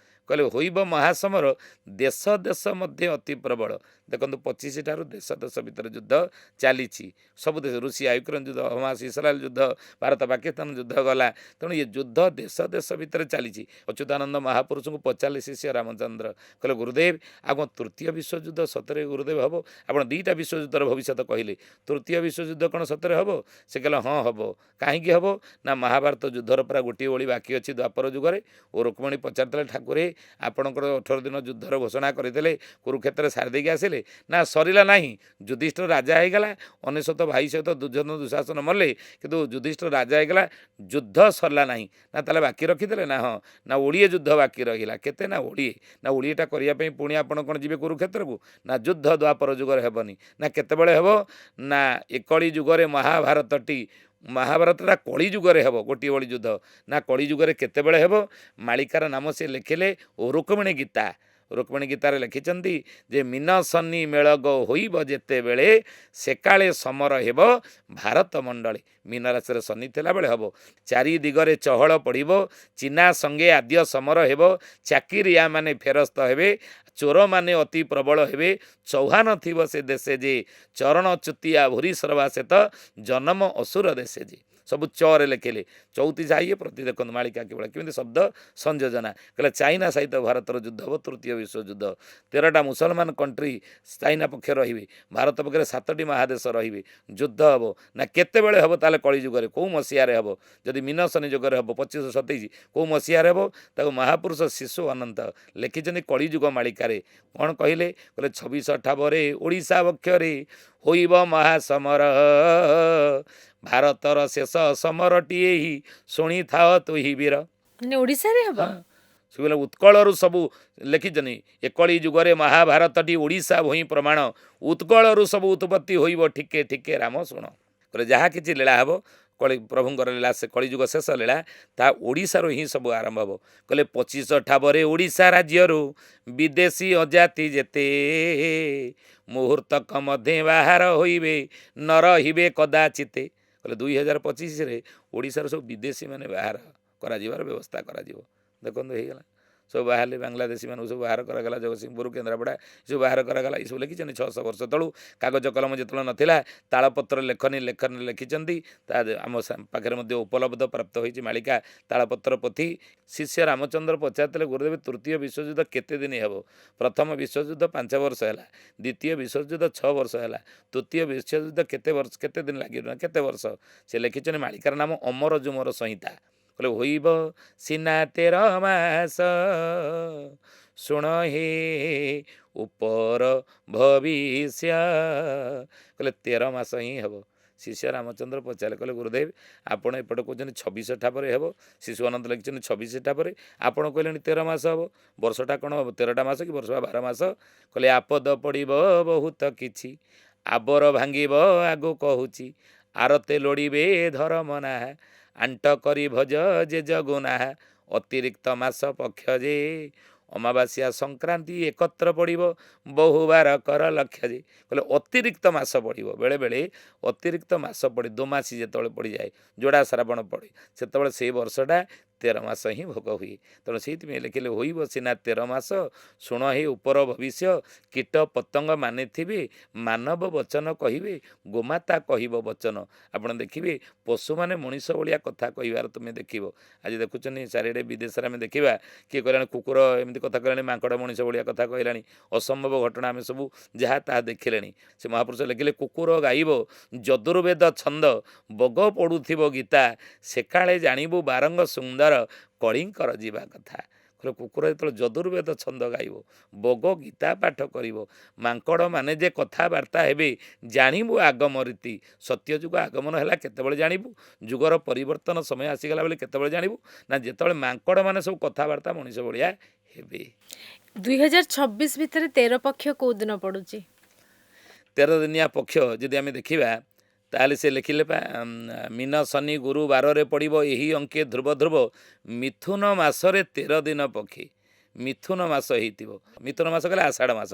କହିଲେ, ହୋଇବ ମହାସମର ଦେଶ ଦେଶ ମଧ୍ୟ ଅତି ପ୍ରବଳ। ଦେଖନ୍ତୁ 25 ଠାରୁ ଦେଶ ଦେଶ ଭିତରେ ଯୁଦ୍ଧ ଚାଲିଛି ସବୁ ଦେଶ ରୁଷିଆ ୟୁକ୍ରେନ୍ ଯୁଦ୍ଧ ହମାସ ଇସ୍ରାଏଲ ଯୁଦ୍ଧ ଭାରତ ପାକିସ୍ତାନ ଯୁଦ୍ଧ ଗଲା ତେଣୁ ଏ ଯୁଦ୍ଧ ଦେଶ ଦେଶ ଭିତରେ ଚାଲିଛି ଅଚ୍ୟୁତାନନ୍ଦ ମହାପୁରୁଷଙ୍କୁ ପଚାରିଲେ ଶିଷ୍ୟ ରାମଚନ୍ଦ୍ର କହିଲେ ଗୁରୁଦେବ ଆଉ କ'ଣ ତୃତୀୟ ବିଶ୍ୱଯୁଦ୍ଧ ସତରେ ଗୁରୁଦେବ ହେବ ଆପଣ ଦୁଇଟା ବିଶ୍ୱଯୁଦ୍ଧର ଭବିଷ୍ୟତ କହିଲେ ତୃତୀୟ ବିଶ୍ୱଯୁଦ୍ଧ କ'ଣ ସତରେ ହେବ ସେ କହିଲେ ହଁ ହେବ କାହିଁକି ହେବ ନା ମହାଭାରତ ଯୁଦ୍ଧର ପୁରା ଗୋଟିଏ ଓଳି ବାକି ଅଛି ଦ୍ୱାପର ଯୁଗରେ ଓ ରୁକ୍ମିଣୀ ପଚାରିଥିଲେ ଠାକୁରେ ଆପଣଙ୍କର 18 ଦିନ ଯୁଦ୍ଧର ଘୋଷଣା କରିଥିଲେ କୁରୁକ୍ଷେତ୍ରରେ ସାରି ଦେଇକି ଆସିଲେ ନା ସରିଲା ନାହିଁ ଯୁଧିଷ୍ଠିର ରାଜା ହେଇଗଲା 99 ଭାଇ ସହିତ ଦୁର୍ଯ୍ୟୋଧନ ଦୁଃଶାସନ ମଲେ କିନ୍ତୁ ଯୁଧିଷ୍ଠିର ରାଜା ହେଇଗଲା ଯୁଦ୍ଧ ସରିଲା ନାହିଁ ନା ତାହେଲେ ବାକି ରଖିଥିଲେ ନା ହଁ ନା ଓଡ଼ିଏ ଯୁଦ୍ଧ ବାକି ରହିଲା କେତେ ନା ଓଡ଼ିଏଟା କରିବା ପାଇଁ ପୁଣି ଆପଣ କ'ଣ ଯିବେ କୁରୁକ୍ଷେତ୍ରକୁ ନା ଯୁଦ୍ଧ ଦ୍ୱାପର ଯୁଗରେ ହେବନି ନା କେତେବେଳେ ହେବ ନା ଏକଳି ଯୁଗରେ ମହାଭାରତଟା କଳି ଯୁଗରେ ହେବ ଗୋଟିଏ ବଳି ଯୁଦ୍ଧ ନା କଳି ଯୁଗରେ କେତେବେଳେ ହେବ ମାଳିକାର ନାମ ସେ ଲେଖିଲେ ଓ ରୁକ୍ମିଣୀ ଗୀତାରେ ଲେଖିଛନ୍ତି ଯେ ମିନ ଶନି ମେଳଗ ହୋଇବ ଯେତେବେଳେ ସେକାଳେ ସମର ହେବ ଭାରତ ମଣ୍ଡଳେ ମୀନ ରାଶିରେ ଶନି ଥିଲାବେଳେ ହେବ ଚାରି ଦିଗରେ ଚହଳ ପଡ଼ିବ ଚିନା ସଙ୍ଗେ ଆଦ୍ୟ ସମର ହେବ ଚାକିରିଆ ମାନେ ଫେରସ୍ତ ହେବେ ଚୋରମାନେ ଅତି ପ୍ରବଳ ହେବେ ଚୌହାନ ଥିବ ସେ ଦେଶେ ଯେ ଚରଣ ଚୁତିଆ ଭୁରି ସର୍ବା ସେତ ଜନମ ଅସୁର ଦେଶେ ଯେ ସବୁ ଚରେ ଲେଖିଲେ 34 ଇଏ ପ୍ରତି ଦେଖନ୍ତୁ ମାଳିକା କେବଳ କେମିତି ଶବ୍ଦ ସଂଯୋଜନା କହିଲେ ଚାଇନା ସହିତ ଭାରତର ଯୁଦ୍ଧ ହେବ ତୃତୀୟ ବିଶ୍ୱଯୁଦ୍ଧ 13ଟା ମୁସଲମାନ କଣ୍ଟ୍ରି ଚାଇନା ପକ୍ଷରେ ରହିବେ ଭାରତ ପକ୍ଷରେ 7ଟି ମହାଦେଶ ରହିବେ ଯୁଦ୍ଧ ହେବ ନା କେତେବେଳେ ହେବ ତାହେଲେ କଳିଯୁଗରେ କେଉଁ ମସିହାରେ ହେବ ଯଦି ମିନ ଶନି ଯୁଗରେ ହେବ 2527 କେଉଁ ମସିହାରେ ହେବ ତାକୁ ମହାପୁରୁଷ ଶିଶୁ ଅନନ୍ତ ଲେଖିଛନ୍ତି କଳିଯୁଗ ମାଳିକାରେ କ'ଣ କହିଲେ 26 ଅଠାବରେ ଓଡ଼ିଶା ବକ୍ଷରେ ହୋଇବ ମହାସମର ଭାରତର ଶେଷ ସମରଟିଏ ହିଁ ଶୁଣିଥାଅ ତୁହି ବୀର ମାନେ ଓଡ଼ିଶାରେ ହେବ ସେ ଉତ୍କଳରୁ ସବୁ ଲେଖିଛନ୍ତି ଏକଳି ଯୁଗରେ ମହାଭାରତଟି ଓଡ଼ିଶା ଭୂଇଁ ପ୍ରମାଣ ଉତ୍କଳରୁ ସବୁ ଉତ୍ପତ୍ତି ହୋଇବ ଠିକେ ଠିକେ ରାମ ଶୁଣ କହିଲେ ଯାହା କିଛି ଲୀଳା ହେବ ପ୍ରଭୁଙ୍କର ଲୀଳା ସେ କଳିଯୁଗ ଶେଷ ଲୀଳା ତାହା ଓଡ଼ିଶାରୁ ହିଁ ସବୁ ଆରମ୍ଭ ହେବ କହିଲେ 25 ଠାବରେ ଓଡ଼ିଶା ରାଜ୍ୟରୁ ବିଦେଶୀ ଅଜାତି ଯେତେ ମୁହୂର୍ତ୍ତକ ମଧ୍ୟ ବାହାର ହୋଇବେ ନ ରହିବେ କଦାଚିତେ କହିଲେ 2025ରେ ଓଡ଼ିଶାର ସବୁ ବିଦେଶୀମାନେ ବାହାର କରାଯିବାର ବ୍ୟବସ୍ଥା କରାଯିବ ଦେଖନ୍ତୁ ହେଇଗଲା ସବୁ ବାହାରିଲେ ବାଂଲାଦେଶୀ ମାନଙ୍କୁ ସବୁ ବାହାର କରାଗଲା ଜଗତସିଂହପୁର କେନ୍ଦ୍ରାପଡ଼ା ସବୁ ବାହାର କରାଗଲା ଏସବୁ ଲେଖିଛନ୍ତି 600 ବର୍ଷ ତଳୁ କାଗଜ କଲମ ଯେତେବେଳେ ନଥିଲା ତାଳପତ୍ର ଲେଖନୀ ଲେଖିଛନ୍ତି ତା ଆମ ପାଖରେ ମଧ୍ୟ ଉପଲବ୍ଧ ପ୍ରାପ୍ତ ହୋଇଛି ମାଳିକା ତାଳପତ୍ର ପୋଥି ଶିଷ୍ୟ ରାମଚନ୍ଦ୍ର ପଚାରିଥିଲେ ଗୁରୁଦେବ ତୃତୀୟ ବିଶ୍ୱଯୁଦ୍ଧ କେତେ ଦିନ ହେବ ପ୍ରଥମ ବିଶ୍ୱଯୁଦ୍ଧ 5 ବର୍ଷ ହେଲା ଦ୍ୱିତୀୟ ବିଶ୍ୱଯୁଦ୍ଧ 6 ବର୍ଷ ହେଲା ତୃତୀୟ ବିଶ୍ୱଯୁଦ୍ଧ କେତେ ଦିନ ଲାଗିବ ନା କେତେ ବର୍ଷ ସେ ଲେଖିଛନ୍ତି ମାଳିକାର ନାମ ଅମର ଜୁମର ସଂହିତା କହିଲେ ହୋଇବ ସିନା 13 ମାସ ଶୁଣ ହେ ଉପର ଭବିଷ୍ୟ କହିଲେ 13 ମାସ ହିଁ ହେବ ଶିଷ୍ୟ ରାମଚନ୍ଦ୍ର ପଚାରିଲେ କହିଲେ ଗୁରୁଦେବ ଆପଣ ଏପଟେ କହୁଛନ୍ତି 26 ଠାପରେ ହେବ ଶିଶୁ ଅନନ୍ତ ଲେଖିଛନ୍ତି 26 ଠାପରେ ଆପଣ କହିଲେଣି 13 ମାସ ହେବ ବର୍ଷଟା କ'ଣ ହେବ 13ଟା ମାସ କି ବର୍ଷ 12 ମାସ କହିଲେ ଆପଦ ପଡ଼ିବ ବହୁତ କିଛି ଆବର ଭାଙ୍ଗିବ ଆଗୁ କହୁଛି ଆରତେ ଲୋଡ଼ିବେ ଧର୍ମ ନାହା ଆଣ୍ଟ କରି ଭଜ ଯେ ଜଗୁନାହା ଅତିରିକ୍ତ ମାସ ପକ୍ଷ ଯେ ଅମାବାସ୍ୟା ସଂକ୍ରାନ୍ତି ଏକତ୍ର ପଡ଼ିବ ବହୁବାର କର ଲକ୍ଷ୍ୟ ଯେ କହିଲେ ଅତିରିକ୍ତ ମାସ ପଡ଼ିବ ବେଳେବେଳେ ଅତିରିକ୍ତ ମାସ ପଡ଼େ ଦୋମାସୀ ଯେତେବେଳେ ପଡ଼ିଯାଏ ଯୋଡ଼ା ଶ୍ରାବଣ ପଡ଼େ ସେତେବେଳେ ସେଇ ବର୍ଷଟା 13 ମାସ ହିଁ ଭୋଗ ହୁଏ ତେଣୁ ସେଇଥିପାଇଁ ଲେଖିଲେ ହୋଇବ ସିନା 13 ମାସ ଶୁଣ ହେ ଉପର ଭବିଷ୍ୟ କୀଟ ପତଙ୍ଗ ମାନେ ଥିବେ ମାନବ ବଚନ କହିବେ ଗୋମାତା କହିବ ବଚନ ଆପଣ ଦେଖିବେ ପଶୁମାନେ ମଣିଷ ଭଳିଆ କଥା କହିବାର ତୁମେ ଦେଖିବ ଆଜି ଦେଖୁଛନ୍ତି ଚାରିଆଡ଼େ ବିଦେଶରେ ଆମେ ଦେଖିବା କିଏ କହିଲାଣି କୁକୁର ଏମିତି କଥା କହିଲାଣି ମାଙ୍କଡ଼ ମଣିଷ ଭଳିଆ କଥା କହିଲାଣି ଅସମ୍ଭବ ଘଟଣା ଆମେ ସବୁ ଯାହା ତାହା ଦେଖିଲେଣି ସେ ମହାପୁରୁଷ ଲେଖିଲେ କୁକୁର ଗାଇବ ଯଦୁର୍ବେଦ ଛନ୍ଦ ବଗ ପଡ଼ୁଥିବ ଗୀତା ସେକାଳେ ଜାଣିବୁ ବାରଙ୍ଗ ସୁନ୍ଦର କଳିଙ୍କର ଯିବା କଥା କୁକୁର ଯେତେବେଳେ ଯଦୁର୍ବେଦ ଛନ୍ଦ ଗାଇବ ବଗ ଗୀତା ପାଠ କରିବ ମାଙ୍କଡ଼ ମାନେ ଯେ କଥାବାର୍ତ୍ତା ହେବେ ଜାଣିବୁ ଆଗମ ରୀତି ସତ୍ୟ ଯୁଗ ଆଗମନ ହେଲା କେତେବେଳେ ଜାଣିବୁ ଯୁଗର ପରିବର୍ତ୍ତନ ସମୟ ଆସିଗଲା ବୋଲି କେତେବେଳେ ଜାଣିବୁ ନା ଯେତେବେଳେ ମାଙ୍କଡ଼ ମାନେ ସବୁ କଥାବାର୍ତ୍ତା ମଣିଷ ଭଳିଆ ହେବେ 2026 ଭିତରେ 13 ପକ୍ଷ କୋଉ ଦିନ ପଡୁଛି 13 ଦିନିଆ ପକ୍ଷ ଯଦି ଆମେ ଦେଖିବା ତାହେଲେ ସେ ଲେଖିଲେ ମିନ ଶନି ଗୁରୁ ବାରରେ ପଡ଼ିବ ଏହି ଅଙ୍କେ ଧ୍ରୁବ ଧ୍ରୁବ ମିଥୁନ ମାସରେ 13 ଦିନ ପକ୍ଷୀ ମିଥୁନ ମାସ ହେଇଥିବ ମିଥୁନ ମାସ କହିଲେ ଆଷାଢ଼ ମାସ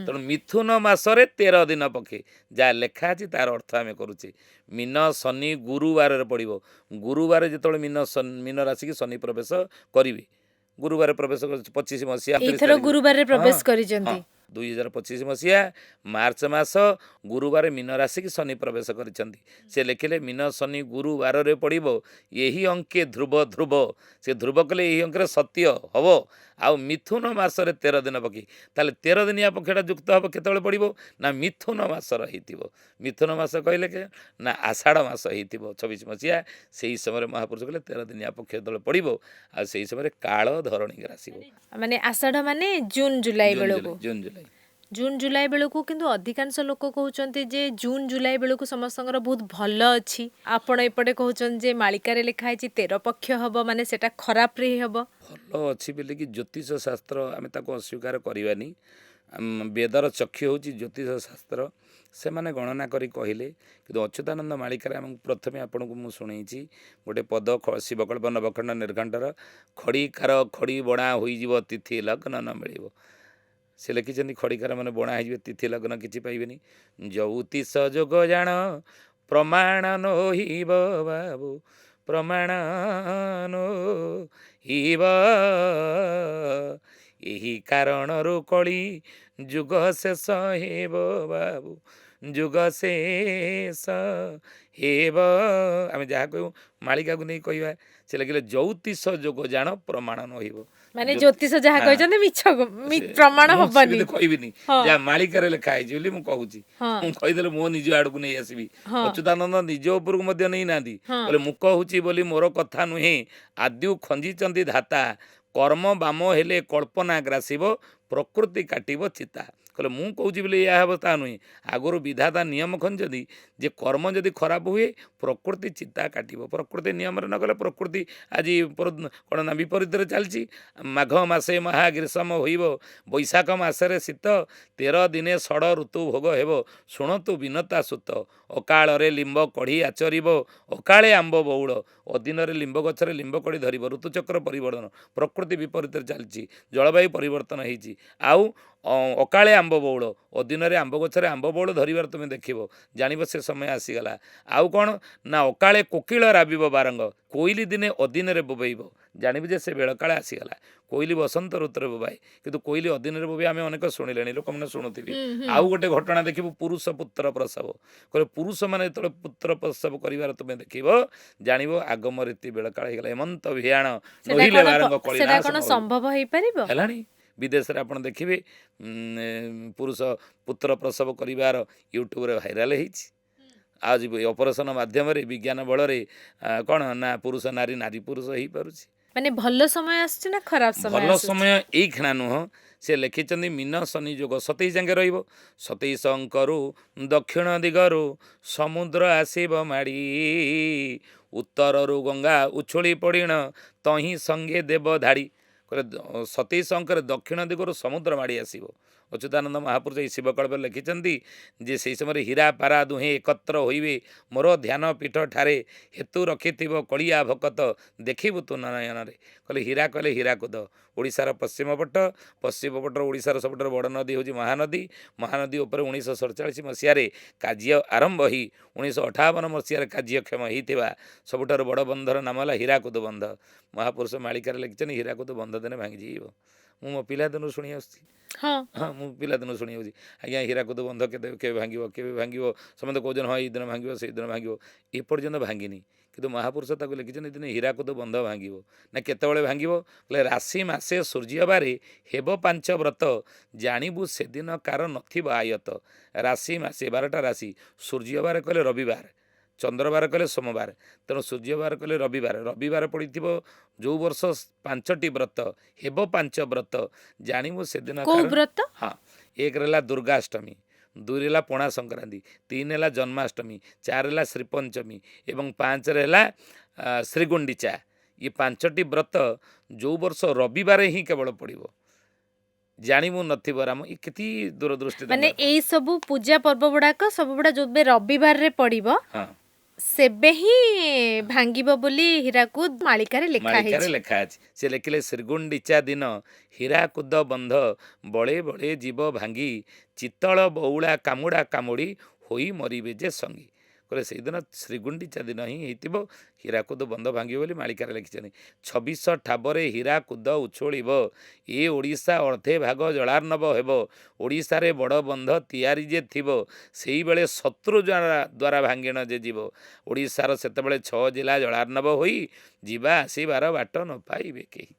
ତେଣୁ ମିଥୁନ ମାସରେ 13 ଦିନ ପକ୍ଷୀ ଯାହା ଲେଖା ଅଛି ତାର ଅର୍ଥ ଆମେ କରୁଛେ ମିନ ଶନି ଗୁରୁବାରରେ ପଡ଼ିବ ଗୁରୁବାର ଯେତେବେଳେ ମିନ ରାଶିକି ଶନି ପ୍ରବେଶ କରିବେ ଗୁରୁବାର ପ୍ରବେଶ 25 ମସିହା ଏଇଥର ଗୁରୁବାରରେ ପ୍ରବେଶ କରିଛନ୍ତି 2025 ମସିହା ମାର୍ଚ୍ଚ ମାସ ଗୁରୁବାର ମୀନ ରାଶି କି ଶନି ପ୍ରବେଶ କରିଛନ୍ତି। ସେ ଲେଖିଲେ ମୀନ ଶନି ଗୁରୁବାରରେ ପଡ଼ିବ ଏହି ଅଙ୍କେ ଧ୍ରୁବ ଧ୍ରୁବ। ସେ ଧ୍ରୁବ କଲେ ଏହି ଅଙ୍କରେ ସତ୍ୟ ହବ। ଆଉ ମିଥୁନ ମାସରେ 13 ଦିନ ପକେଇ ତାହେଲେ 13 ଦିନିଆ ପକ୍ଷଟା ଯୁକ୍ତ ହେବ କେତେବେଳେ ପଡ଼ିବ ନା ମିଥୁନ ମାସର ହେଇଥିବ। ମିଥୁନ ମାସ କହିଲେ ନା ଆଷାଢ଼ ମାସ ହେଇଥିବ 26 ମସିହା। ସେଇ ସମୟରେ ମହାପୁରୁଷ କହିଲେ 13 ଦିନିଆ ପକ୍ଷ ଯେତେବେଳେ ପଡ଼ିବ ଆଉ ସେଇ ସମୟରେ କାଳ ଧରଣୀରେ ଆସିବ। ମାନେ ଆଷାଢ଼ ମାନେ ଜୁନ ଜୁଲାଇ ବେଳକୁ। ଜୁନ ଜୁଲାଇ ଜୁନ ଜୁଲାଇ ବେଳକୁ କିନ୍ତୁ ଅଧିକାଂଶ ଲୋକ କହୁଛନ୍ତି ଯେ ଜୁନ ଜୁଲାଇ ବେଳକୁ ସମସ୍ତଙ୍କର ବହୁତ ଭଲ ଅଛି। ଆପଣ ଏପଟେ କହୁଛନ୍ତି ଯେ ମାଳିକାରେ ଲେଖା ହେଇଛି 13 ପକ୍ଷ ହବ, ମାନେ ସେଟା ଖରାପରେ ହିଁ ହବ। ଭଲ ଅଛି ବୋଲିକି ଜ୍ୟୋତିଷ ଶାସ୍ତ୍ର ଆମେ ତାକୁ ଅସ୍ୱୀକାର କରିବାନି। ବେଦର ଚକ୍ଷୁ ହେଉଛି ଜ୍ୟୋତିଷ ଶାସ୍ତ୍ର। ସେମାନେ ଗଣନା କରି କହିଲେ। କିନ୍ତୁ ଅଚ୍ୟୁତାନନ୍ଦ ମାଳିକାରେ ପ୍ରଥମେ ଆପଣଙ୍କୁ ମୁଁ ଶୁଣେଇଛି ଗୋଟେ ପଦ ଶିବକଳ୍ପ ନବଖଣ୍ଡ ନିର୍ଘଣ୍ଟର ଖଡ଼ିକାର ଖଡ଼ି ବଣା ହୋଇଯିବ ତିଥି ଲଗ୍ନ ନ ମିଳିବ। ସେ ଲେଖିଛନ୍ତି ଖଡ଼ିକାର ମାନେ ବଣା ହେଇଯିବେ ତିଥି ଲଗ୍ନ କିଛି ପାଇବେନି। ଜ୍ୟୋତିଷ ଯୋଗ ଜାଣ ପ୍ରମାଣ ନୋହିବ ବାବୁ ପ୍ରମାଣ ନୋହିବ। ଏହି କାରଣରୁ କଳି ଯୁଗ ଶେଷ ହେବ ବାବୁ ଯୁଗ ଶେଷ ହେବ। ଆମେ ଯାହା କହିବୁ ମାଳିକାକୁ ନେଇ କହିବା। ସେ ଲେଖିଲେ ଜ୍ୟୋତିଷ ଯୋଗ ଜାଣ ପ୍ରମାଣ ନୋହିବ। ମାନେ ଜ୍ୟୋତିଷ ଯାହା କହିଛନ୍ତି ମିଛ ପ୍ରମାଣ ହବନି। କହିବିନି ଯାହା ମାଳିକାରେ ଲେଖା ହେଇଛି ବୋଲି ମୁଁ କହୁଛି। ମୁଁ କହିଦେଲେ ମୋ ନିଜ ଆଡକୁ ନେଇ ଆସିବି। ଅଚ୍ୟୁତାନନ୍ଦ ନିଜ ଉପରକୁ ମଧ୍ୟ ନେଇନାହାନ୍ତି। କହିଲେ ମୁଁ କହୁଛି ବୋଲି ମୋର କଥା ନୁହେଁ ଆଦ୍ୟୁ ଖଞ୍ଜିଛନ୍ତି ଧାତା କର୍ମ ବାମ ହେଲେ କଳ୍ପନା ଗ୍ରାସିବ ପ୍ରକୃତି କାଟିବ ଚିତା। କହିଲେ ମୁଁ କହୁଛି ବୋଲି ଏହା ହେବ ତା ନୁହେଁ। ଆଗରୁ ବିଧାତା ନିୟମ ଖଞ୍ଜନ୍ତି ଯେ କର୍ମ ଯଦି ଖରାପ ହୁଏ ପ୍ରକୃତି ଚିତା କାଟିବ। ପ୍ରକୃତି ନିୟମରେ ନ କଲେ ପ୍ରକୃତି ଆଜି କ'ଣ ନା ବିପରୀତରେ ଚାଲିଛି। ମାଘ ମାସେ ମହା ଗ୍ରୀଷ୍ମ ହୋଇବ ବୈଶାଖ ମାସରେ ଶୀତ 13 ଦିନେ ଷଡ଼ ଋତୁ ଭୋଗ ହେବ ଶୁଣନ୍ତୁ ବିନତା ସୁତ। ଅକାଳରେ ଲିମ୍ବ କଢ଼ି ଆଚରିବ ଅକାଳେ ଆମ୍ବ ବଉଳ। ଅଦିନରେ ଲିମ୍ବ ଗଛରେ ଲିମ୍ବ କଢ଼ି ଧରିବ। ଋତୁଚକ୍ର ପରିବର୍ତ୍ତନ ପ୍ରକୃତି ବିପରୀତରେ ଚାଲିଛି। ଜଳବାୟୁ ପରିବର୍ତ୍ତନ ହେଇଛି। ଆଉ ଅକାଳେ ଆମ୍ବ ବଉଳ ଅଦିନରେ ଆମ୍ବ ଗଛରେ ଆମ୍ବ ବଉଳ ଧରିବାର ତୁମେ ଦେଖିବ ଜାଣିବ ସେ ସମୟ ଆସିଗଲା। ଆଉ କ'ଣ ନା ଅକାଳେ କୋକିଳ ରାବିବ ବାରଙ୍ଗ କୋଇଲି ଦିନେ ଅଦିନରେ ବୋବେଇବ ଜାଣିବି ଯେ ସେ ବେଳକାଳେ ଆସିଗଲା। କୋଇଲି ବସନ୍ତ ଋତୁରେ ବୋବାଏ କିନ୍ତୁ କୋଇଲି ଅଦିନରେ ବୋବାଏ ଆମେ ଅନେକ ଶୁଣିଲେଣି ଲୋକମାନେ ଶୁଣୁଥିବେ। ଆଉ ଗୋଟେ ଘଟଣା ଦେଖିବୁ ପୁରୁଷ ପୁତ୍ର ପ୍ରସବ। କହିଲେ ପୁରୁଷମାନେ ଯେତେବେଳେ ପୁତ୍ର ପ୍ରସବ କରିବାର ତୁମେ ଦେଖିବ ଜାଣିବ ଆଗମ ରୀତି ବେଳକାଳ ହେଇଗଲା। ହେମନ୍ତ ଭିଆଣ ନହିଲେ ବାରଙ୍ଗ କଳି ସେଟା କ'ଣ ସମ୍ଭବ ହେଇପାରିବ? ହେଲାଣି। ବିଦେଶରେ ଆପଣ ଦେଖିବେ ପୁରୁଷ ପୁତ୍ର ପ୍ରସବ କରିବାର ୟୁଟ୍ୟୁବରେ ଭାଇରାଲ ହେଇଛି। ଆଜି ଅପରେସନ ମାଧ୍ୟମରେ ବିଜ୍ଞାନ ବଳରେ କ'ଣ ନା ପୁରୁଷ ନାରୀ ନାରୀ ପୁରୁଷ ହେଇପାରୁଛି। ମାନେ ଭଲ ସମୟ ଆସୁଛି ନା ଖରାପ ସମୟ? ଭଲ ସମୟ ଏଇ କ୍ଷଣା ନୁହଁ। ସେ ଲେଖିଛନ୍ତି ମୀନ ଶନି ଯୋଗ 27 ଯାଙ୍କେ ରହିବ। 27 ଅଙ୍କରୁ ଦକ୍ଷିଣ ଦିଗରୁ ସମୁଦ୍ର ଆସିବ ମାଡ଼ି ଉତ୍ତରରୁ ଗଙ୍ଗା ଉଛୁଳି ପଡ଼ିଣ ତହିଁ ସଙ୍ଗେ ଦେବ ଧାଡ଼ି। କହିଲେ 27 ଅଙ୍କରେ ଦକ୍ଷିଣ ଦିଗରୁ ସମୁଦ୍ର ମାଡ଼ି ଆସିବ। ଅଚ୍ୟୁତାନନ୍ଦ ମହାପୁରୁଷ ଏହି ଶିବକଳ୍ପରେ ଲେଖିଛନ୍ତି ଯେ ସେହି ସମୟରେ ହୀରା ପାରା ଦୁହେଁ ଏକତ୍ର ହୋଇବେ ମୋର ଧ୍ୟାନ ପୀଠ ଠାରେ ହେତୁ ରଖିଥିବ କଳିଆ ଭକତ ଦେଖିବୁ ତୁ ନୟନରେ। କହିଲେ ହୀରା କହିଲେ ହୀରାକୁଦ ଓଡ଼ିଶାର ପଶ୍ଚିମ ପଟର ଓଡ଼ିଶାର ସବୁଠାରୁ ବଡ଼ ନଦୀ ହେଉଛି ମହାନଦୀ। ମହାନଦୀ ଉପରେ 1947 ମସିହାରେ କାର୍ଯ୍ୟ ଆରମ୍ଭ ହୋଇ 1958 ମସିହାରେ କାର୍ଯ୍ୟକ୍ଷମ ହେଇଥିବା ସବୁଠାରୁ ବଡ଼ ବନ୍ଧର ନାମ ହେଲା ହୀରାକୁଦ ବନ୍ଧ। ମହାପୁରୁଷ ମାଳିକାରେ ଲେଖିଛନ୍ତି ହୀରାକୁଦ ବନ୍ଧ ଦିନେ ଭାଙ୍ଗିଯିବ। ମୁଁ ମୋ ପିଲାଦିନରୁ ଶୁଣି ଆସୁଛି। ମୁଁ ପିଲାଦିନରୁ ଶୁଣି ଆସୁଛି ଆଜ୍ଞା ହୀରାକୁଦ ବନ୍ଧ କେବେ ଭାଙ୍ଗିବ କେବେ ଭାଙ୍ଗିବ। ସମସ୍ତେ କହୁଛନ୍ତି ହଁ ଏଇଦିନ ଭାଙ୍ଗିବ ସେଇଦିନ ଭାଙ୍ଗିବ। ଏପର୍ଯ୍ୟନ୍ତ ଭାଙ୍ଗିନି କିନ୍ତୁ ମହାପୁରୁଷ ତାକୁ ଲେଖିଛନ୍ତି ଦିନେ ହୀରାକୁଦ ବନ୍ଧ ଭାଙ୍ଗିବ। ନା କେତେବେଳେ ଭାଙ୍ଗିବ? କହିଲେ ରାଶି ମାସେ ସୂର୍ଯ୍ୟବାରେ ହେବ 5 ବ୍ରତ ଜାଣିବୁ ସେଦିନ କାର ନଥିବ ଆୟତ। ରାଶି ମାସେ 12ଟା ରାଶି ସୂର୍ଯ୍ୟବାର କହିଲେ ରବିବାର ଚନ୍ଦ୍ରବାର କହିଲେ ସୋମବାର ତେଣୁ ସୂର୍ଯ୍ୟବାର କହିଲେ ରବିବାର ପଡ଼ିଥିବ ଯେଉଁ ବର୍ଷ 5ଟି ବ୍ରତ ହେବ 5 ବ୍ରତ ଜାଣିବୁ ସେଦିନ ବ୍ରତ? ହଁ 1 ହେଲା ଦୁର୍ଗାଷ୍ଟମୀ 2 ହେଲା ପଣା ସଂକ୍ରାନ୍ତି 3 ହେଲା ଜନ୍ମାଷ୍ଟମୀ 4 ହେଲା ଶ୍ରୀପଞ୍ଚମୀ ଏବଂ 5ରେ ହେଲା ଶ୍ରୀଗୁଣ୍ଡିଚା। ଏ 5ଟି ବ୍ରତ ଯେଉଁ ବର୍ଷ ରବିବାର ହିଁ କେବଳ ପଡ଼ିବ ଜାଣିବୁ ନଥିବ ରାମ। ଏ କେତେ ଦୂରଦୃଷ୍ଟି। ମାନେ ଏଇ ସବୁ ପୂଜା ପର୍ବ ଗୁଡାକ ସବୁଗୁଡା ଯୋଉ ରବିବାରରେ ପଡିବ ସେବେ ହିଁ ଭାଙ୍ଗିବ ବୋଲି ହୀରାକୁଦ ମାଳିକାରେ ଲେଖା ଅଛି। ସେ ଲେଖିଲେ ଶ୍ରୀଗୁଣ୍ଡିଚା ଦିନ ହୀରାକୁଦ ବନ୍ଧ ବଳେ ଯିବ ଭାଙ୍ଗି ଚିତ୍ତଳ ବଉଳା କାମୁଡ଼ା କାମୁଡ଼ି ହୋଇ ମରିବେ ଯେ ସଙ୍ଗୀ। କହିଲେ ସେଇଦିନ ଶ୍ରୀଗୁଣ୍ଡିଚା ଦିନ ହିଁ ହେଇଥିବ ହୀରାକୁଦ ବନ୍ଧ ଭାଙ୍ଗିବ ବୋଲି ମାଳିକାରେ ଲେଖିଛନ୍ତି। 26 ଠାବରେ ହୀରାକୁଦ ଉଛୁଳିବ, ଏ ଓଡ଼ିଶା ଅର୍ଧେ ଭାଗ ଜଳାର୍ଣ୍ଣବ ହେବ। ଓଡ଼ିଶାରେ ବଡ଼ ବନ୍ଧ ତିଆରି ଯେ ଥିବ, ସେଇବେଳେ ଶତ୍ରୁ ଦ୍ୱାରା ଭାଙ୍ଗିଣ ଯେ ଯିବ। ଓଡ଼ିଶାର ସେତେବେଳେ 6 ଜିଲ୍ଲା ଜଳାର୍ଣ୍ଣବ ହୋଇ, ଯିବା ଆସିବାର ବାଟ ନ ପାଇବେ କେହି।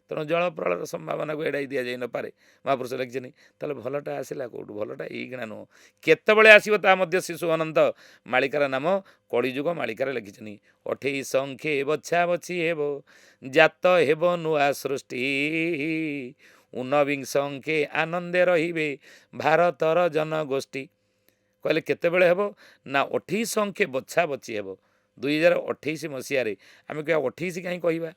ତେଣୁ ଜଳ ପ୍ରଳୟର ସମ୍ଭାବନାକୁ ଏଡ଼ାଇ ଦିଆଯାଇ ନପାରେ, ମହାପୁରୁଷ ଲେଖିଛନ୍ତି। ତାହେଲେ ଭଲଟା ଆସିଲା କେଉଁଠୁ? ଭଲଟା ଏଇକିଣା ନୁହଁ, କେତେବେଳେ ଆସିବ ତା ମଧ୍ୟ ଶିଶୁ ଅନନ୍ତ। ମାଳିକାର ନାମ କଳିଯୁଗ ମାଳିକାରେ ଲେଖିଛନ୍ତି। 28 ଅଙ୍କେ ବଛା ବଛି ହେବ, ଜାତ ହେବ ନୂଆ ସୃଷ୍ଟି। 29 ଅଙ୍କେ ଆନନ୍ଦେ ରହିବେ ଭାରତର ଜନଗୋଷ୍ଠୀ। କହିଲେ କେତେବେଳେ ହେବ ନା 28 ଅଙ୍କେ ବଛା ବଛି ହେବ। 2028 ମସିହାରେ ଆମେ କହିବା 28 କାହିଁ କହିବା?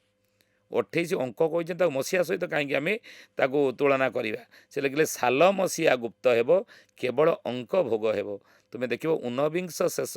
28 ଅଙ୍କ କହିଛନ୍ତି, ତାକୁ ମସିହା ସହିତ କାହିଁକି ଆମେ ତାକୁ ତୁଳନା କରିବା? ସେ ଲେଖିଲେ ସାଲ ମସିହା ଗୁପ୍ତ ହେବ, କେବଳ ଅଙ୍କ ଭୋଗ ହେବ। ତୁମେ ଦେଖିବ 29 ଶେଷ,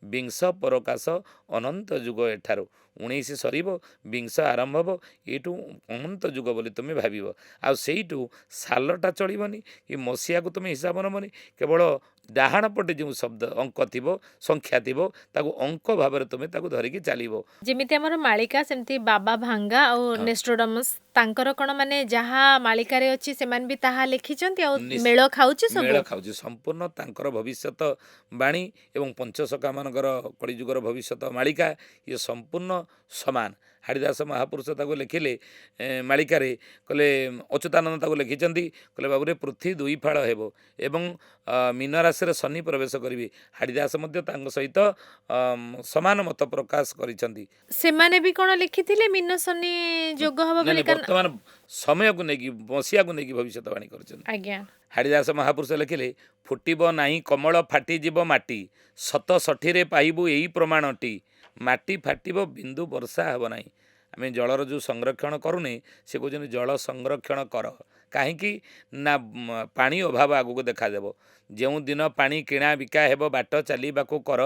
20 ପରକାଶ, ଅନନ୍ତ ଯୁଗ ଏଠାରୁ। 19 ସରିବ, 20 ଆରମ୍ଭ ହେବ, ଏଇଠୁ ଅନନ୍ତ ଯୁଗ ବୋଲି ତୁମେ ଭାବିବ। ଆଉ ସେଇଠୁ ସାଲଟା ଚଳିବନି, କି ମସିହାକୁ ତୁମେ ହିସାବ ନେବନି, କେବଳ ଡାହାଣ ପଟେ ଯେଉଁ ଶବ୍ଦ ଅଙ୍କ ଥିବ, ସଂଖ୍ୟା ଥିବ, ତାକୁ ଅଙ୍କ ଭାବରେ ତୁମେ ତାକୁ ଧରିକି ଚାଲିବ। ଯେମିତି ଆମର ମାଳିକା, ସେମିତି ବାବା ଭାଙ୍ଗା ଆଉ ହଁ। ନେଷ୍ଟ୍ରୋଡମସ୍, ତାଙ୍କର କ'ଣ ମାନେ ଯାହା ମାଳିକାରେ ଅଛି ସେମାନେ ବି ତାହା ଲେଖିଛନ୍ତି, ଆଉ ନିଶ୍ଚ- ମେଳ ଖାଉଛି ମେଳ ସବୁ। ଖାଉଛି ସମ୍ପୂର୍ଣ୍ଣ ତାଙ୍କର ଭବିଷ୍ୟତ ବାଣୀ ଏବଂ ପଞ୍ଚସଖାମାନଙ୍କର କଳିଯୁଗର ଭବିଷ୍ୟତ ମାଳିକା, ଇଏ ସମ୍ପୂର୍ଣ୍ଣ ସମାନ। ହାଡ଼ିଦାସ ମହାପୁରୁଷ ତାକୁ ଲେଖିଲେ ମାଳିକାରେ, କହିଲେ ଅଚ୍ୟୁତାନନ୍ଦ ତାକୁ ଲେଖିଛନ୍ତି, କହିଲେ ବାବୁରେ ପୃଥ୍ୱୀ 2 ଫାଳ ହେବ ଏବଂ ମୀନ ରାଶିରେ ଶନି ପ୍ରବେଶ କରିବେ। ହାଡ଼ିଦାସ ମଧ୍ୟ ତାଙ୍କ ସହିତ ସମାନ ମତ ପ୍ରକାଶ କରିଛନ୍ତି। ସେମାନେ ବି କ'ଣ ଲେଖିଥିଲେ ମିନସନି ଯୋଗ ହବ ନାଇଁ ବୋଲି? ନାଇଁ, ବର୍ତ୍ତମାନ ସମୟକୁ ନେଇକି, ମସିହାକୁ ନେଇକି ଭବିଷ୍ୟତବାଣୀ କରିଛନ୍ତି। ଆଜ୍ଞା। ହାଡ଼ିଦାସ ମହାପୁରୁଷ ଲେଖିଲେ, ଫୁଟିବ ନାହିଁ କମଳ ଫାଟିଯିବ ମାଟି, ଶତ ଷଠିରେ ପାଇବୁ ଏଇ ପ୍ରମାଣଟି। ମାଟି ଫାଟିବ ବିନ୍ଦୁ ବର୍ଷା ହେବ ନାହିଁ। ଆମେ ଜଳର ଯେଉଁ ସଂରକ୍ଷଣ କରୁନେ, ସେ କହୁଛନ୍ତି ଜଳ ସଂରକ୍ଷଣ କର। କାହିଁକି ନା ପାଣି ଅଭାବ ଆଗକୁ ଦେଖାଦେବ। ଯେଉଁ ଦିନ ପାଣି କିଣା ବିକା ହେବ ବାଟ ଚାଲିବାକୁ କର,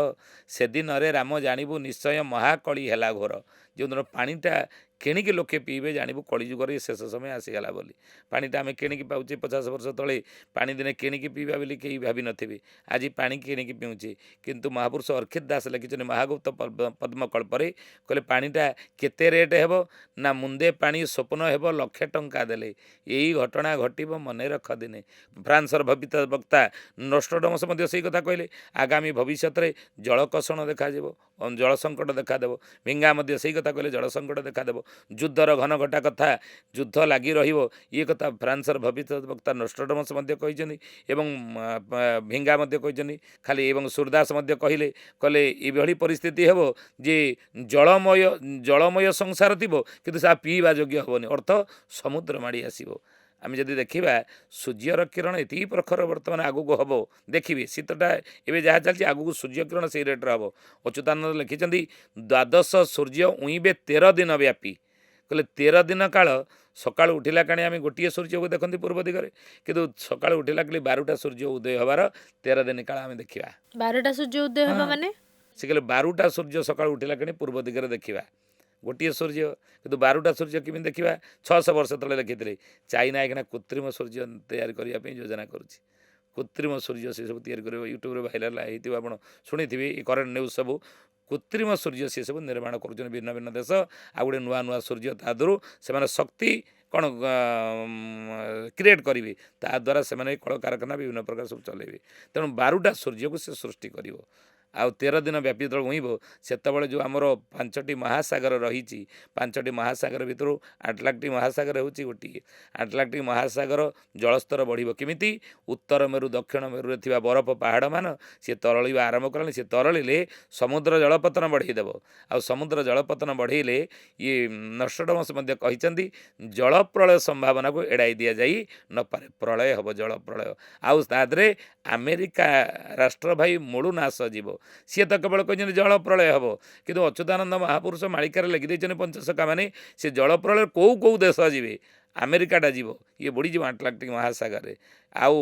ସେଦିନରେ ରାମ ଜାଣିବୁ ନିଶ୍ଚୟ ମହାକଳି ହେଲା ଘୋର। ଯେଉଁଦିନ ପାଣିଟା କିଣିକି ଲୋକେ ପିଇବେ, ଜାଣିବୁ କଳିଯୁଗରେ ଶେଷ ସମୟ ଆସିଗଲା ବୋଲି। ପାଣିଟା ଆମେ କିଣିକି ପାଉଛେ, 50 ବର୍ଷ ତଳେ ପାଣି ଦିନେ କିଣିକି ପିଇବା ବୋଲି କେହି ଭାବିନଥିବେ। ଆଜି ପାଣି କିଣିକି ପିଉଛେ। କିନ୍ତୁ ମହାପୁରୁଷ ଅର୍ଖିତ ଦାସ ଲେଖିଛନ୍ତି ମହାଗୁପ୍ତ ପଦ୍ମକଳ୍ପରେ, କହିଲେ ପାଣିଟା କେତେ ରେଟ୍ ହେବ ନା ମୁନ୍ଦେ ପାଣି ସ୍ୱପ୍ନ ହେବ ଲକ୍ଷେ ଟଙ୍କା ଦେଲେ, ଏଇ ଘଟଣା ଘଟିବ ମନେ ରଖ ଦିନେ। ଫ୍ରାନ୍ସର ଭବିତ ବକ୍ତା ନୋଷ୍ଟ୍ରାଡାମସ୍ ମଧ୍ୟ ସେଇ କଥା କହିଲେ। ଆଗାମୀ ଭବିଷ୍ୟତରେ ଜଳକଷଣ ଦେଖାଯିବ, ଜଳ ସଙ୍କଟ ଦେଖାଦେବ। ଭିଙ୍ଗା ମଧ୍ୟ ସେଇ କଥା କହିଲେ, ଜଳ ସଙ୍କଟ ଦେଖାଦେବ। ଯୁଦ୍ଧର ଘନ ଘଟା କଥା, ଯୁଦ୍ଧ ଲାଗି ରହିବ, ଇଏ କଥା ଫ୍ରାନ୍ସର ଭବିଷ୍ୟତ ବକ୍ତା ନୋଷ୍ଟ୍ରାଡାମସ୍ ମଧ୍ୟ କହିଛନ୍ତି ଏବଂ ଭିଙ୍ଗା ମଧ୍ୟ କହିଛନ୍ତି। ଖାଲି ଏବଂ ସୂରଦାସ ମଧ୍ୟ କହିଲେ ଏଭଳି ପରିସ୍ଥିତି ହେବ ଯେ ଜଳମୟ ସଂସାର ଥିବ, କିନ୍ତୁ ତାହା ପିଇବା ଯୋଗ୍ୟ ହେବନି, ଅର୍ଥ ସମୁଦ୍ର ମାଡ଼ି ଆସିବ। ଆମେ ଯଦି ଦେଖିବା ସୂର୍ଯ୍ୟର କିରଣ ଏତିକି ପ୍ରଖର ବର୍ତ୍ତମାନ ଆଗକୁ ହେବ, ଦେଖିବେ ଶୀତଟା ଏବେ ଯାହା ଚାଲିଛି, ଆଗକୁ ସୂର୍ଯ୍ୟ କିରଣ ସେଇ ରେଟ୍ର ହେବ। ଅଚ୍ୟୁତାନନ୍ଦ ଲେଖିଛନ୍ତି, ଦ୍ୱାଦଶ ସୂର୍ଯ୍ୟ ଉଇଁବେ 13 ଦିନ ବ୍ୟାପୀ। କହିଲେ 13 ଦିନ କାଳ ସକାଳୁ ଉଠିଲା କାଣି ଆମେ ଗୋଟିଏ ସୂର୍ଯ୍ୟକୁ ଦେଖନ୍ତି ପୂର୍ବ ଦିଗରେ, କିନ୍ତୁ ସକାଳୁ ଉଠିଲା କାଲି 12ଟା ସୂର୍ଯ୍ୟ ଉଦୟ ହେବାର 13 ଦିନ କାଳ ଆମେ ଦେଖିବା। 12ଟା ସୂର୍ଯ୍ୟ ଉଦୟ ହେବ ମାନେ? ସେ କହିଲେ 12ଟା ସୂର୍ଯ୍ୟ ସକାଳୁ ଉଠିଲା କାଣି ପୂର୍ବ ଦିଗରେ ଦେଖିବା, ଗୋଟିଏ ସୂର୍ଯ୍ୟ। କିନ୍ତୁ 12ଟା ସୂର୍ଯ୍ୟ କେମିତି ଦେଖିବା? 600 ବର୍ଷ ତଳେ ଲେଖିଥିଲେ। ଚାଇନା ଏଇଖିଣା କୃତ୍ରିମ ସୂର୍ଯ୍ୟ ତିଆରି କରିବା ପାଇଁ ଯୋଜନା କରୁଛି। କୃତ୍ରିମ ସୂର୍ଯ୍ୟ ସେସବୁ ତିଆରି କରିବ, ୟୁଟ୍ୟୁବରେ ଭାଇରାଲ ହେଇଥିବ, ଆପଣ ଶୁଣିଥିବେ ଏ କରେଣ୍ଟ ନ୍ୟୁଜ୍ ସବୁ। କୃତ୍ରିମ ସୂର୍ଯ୍ୟ ସେସବୁ ନିର୍ମାଣ କରୁଛନ୍ତି ଭିନ୍ନ ଭିନ୍ନ ଦେଶ। ଆଉ ଗୋଟେ ନୂଆ ନୂଆ ସୂର୍ଯ୍ୟ, ତା ଦେହରୁ ସେମାନେ ଶକ୍ତି କ'ଣ କ୍ରିଏଟ୍ କରିବେ, ତାଦ୍ୱାରା ସେମାନେ କଳକାରଖାନା ବିଭିନ୍ନ ପ୍ରକାର ସବୁ ଚଲେଇବେ। ତେଣୁ 12ଟା ସୂର୍ଯ୍ୟକୁ ସେ ସୃଷ୍ଟି କରିବ। ଆଉ 13 ଦିନ ବ୍ୟାପୀ ଯେତେବେଳେ ଉଇଁବ, ସେତେବେଳେ ଯେଉଁ ଆମର 5ଟି ମହାସାଗର ରହିଛି, 5ଟି ମହାସାଗର ଭିତରୁ ଆଟଲାଣ୍ଟିକ୍ ମହାସାଗର ହେଉଛି ଗୋଟିଏ। ଆଟଲାଣ୍ଟିକ୍ ମହାସାଗର ଜଳସ୍ତର ବଢ଼ିବ କେମିତି? ଉତ୍ତର ମେରୁ ଦକ୍ଷିଣ ମେରୁରେ ଥିବା ବରଫ ପାହାଡ଼ମାନ ସିଏ ତରଳିବା ଆରମ୍ଭ କଲାଣି। ସେ ତରଳିଲେ ସମୁଦ୍ର ଜଳପତନ ବଢ଼େଇ ଦେବ। ଆଉ ସମୁଦ୍ର ଜଳପତନ ବଢ଼େଇଲେ, ଇଏ ନୋଷ୍ଟ୍ରାଡାମସ୍ ମଧ୍ୟ କହିଛନ୍ତି, ଜଳ ପ୍ରଳୟ ସମ୍ଭାବନାକୁ ଏଡ଼ାଇ ଦିଆଯାଇ ନପାରେ। ପ୍ରଳୟ ହେବ, ଜଳ ପ୍ରଳୟ। ଆଉ ତା ଦେହରେ ଆମେରିକା ରାଷ୍ଟ୍ର ଭାଇ ମୂଳୁ ନାଶ ଯିବ। ସିଏ ତ କେବଳ କହିଛନ୍ତି ଜଳ ପ୍ରଳୟ ହେବ, କିନ୍ତୁ ଅଚ୍ୟୁତାନନ୍ଦ ମହାପୁରୁଷ ମାଳିକାରେ ଲେଖିଦେଇଛନ୍ତି ପଞ୍ଚସଖା ମାନେ, ସେ ଜଳ ପ୍ରଳୟ କେଉଁ କେଉଁ ଦେଶ ଯିବେ? ଆମେରିକାଟା ଯିବ, ଇଏ ବୁଡ଼ିଯିବ ଆଟଲାଣ୍ଟିକ୍ ମହାସାଗରରେ। ଆଉ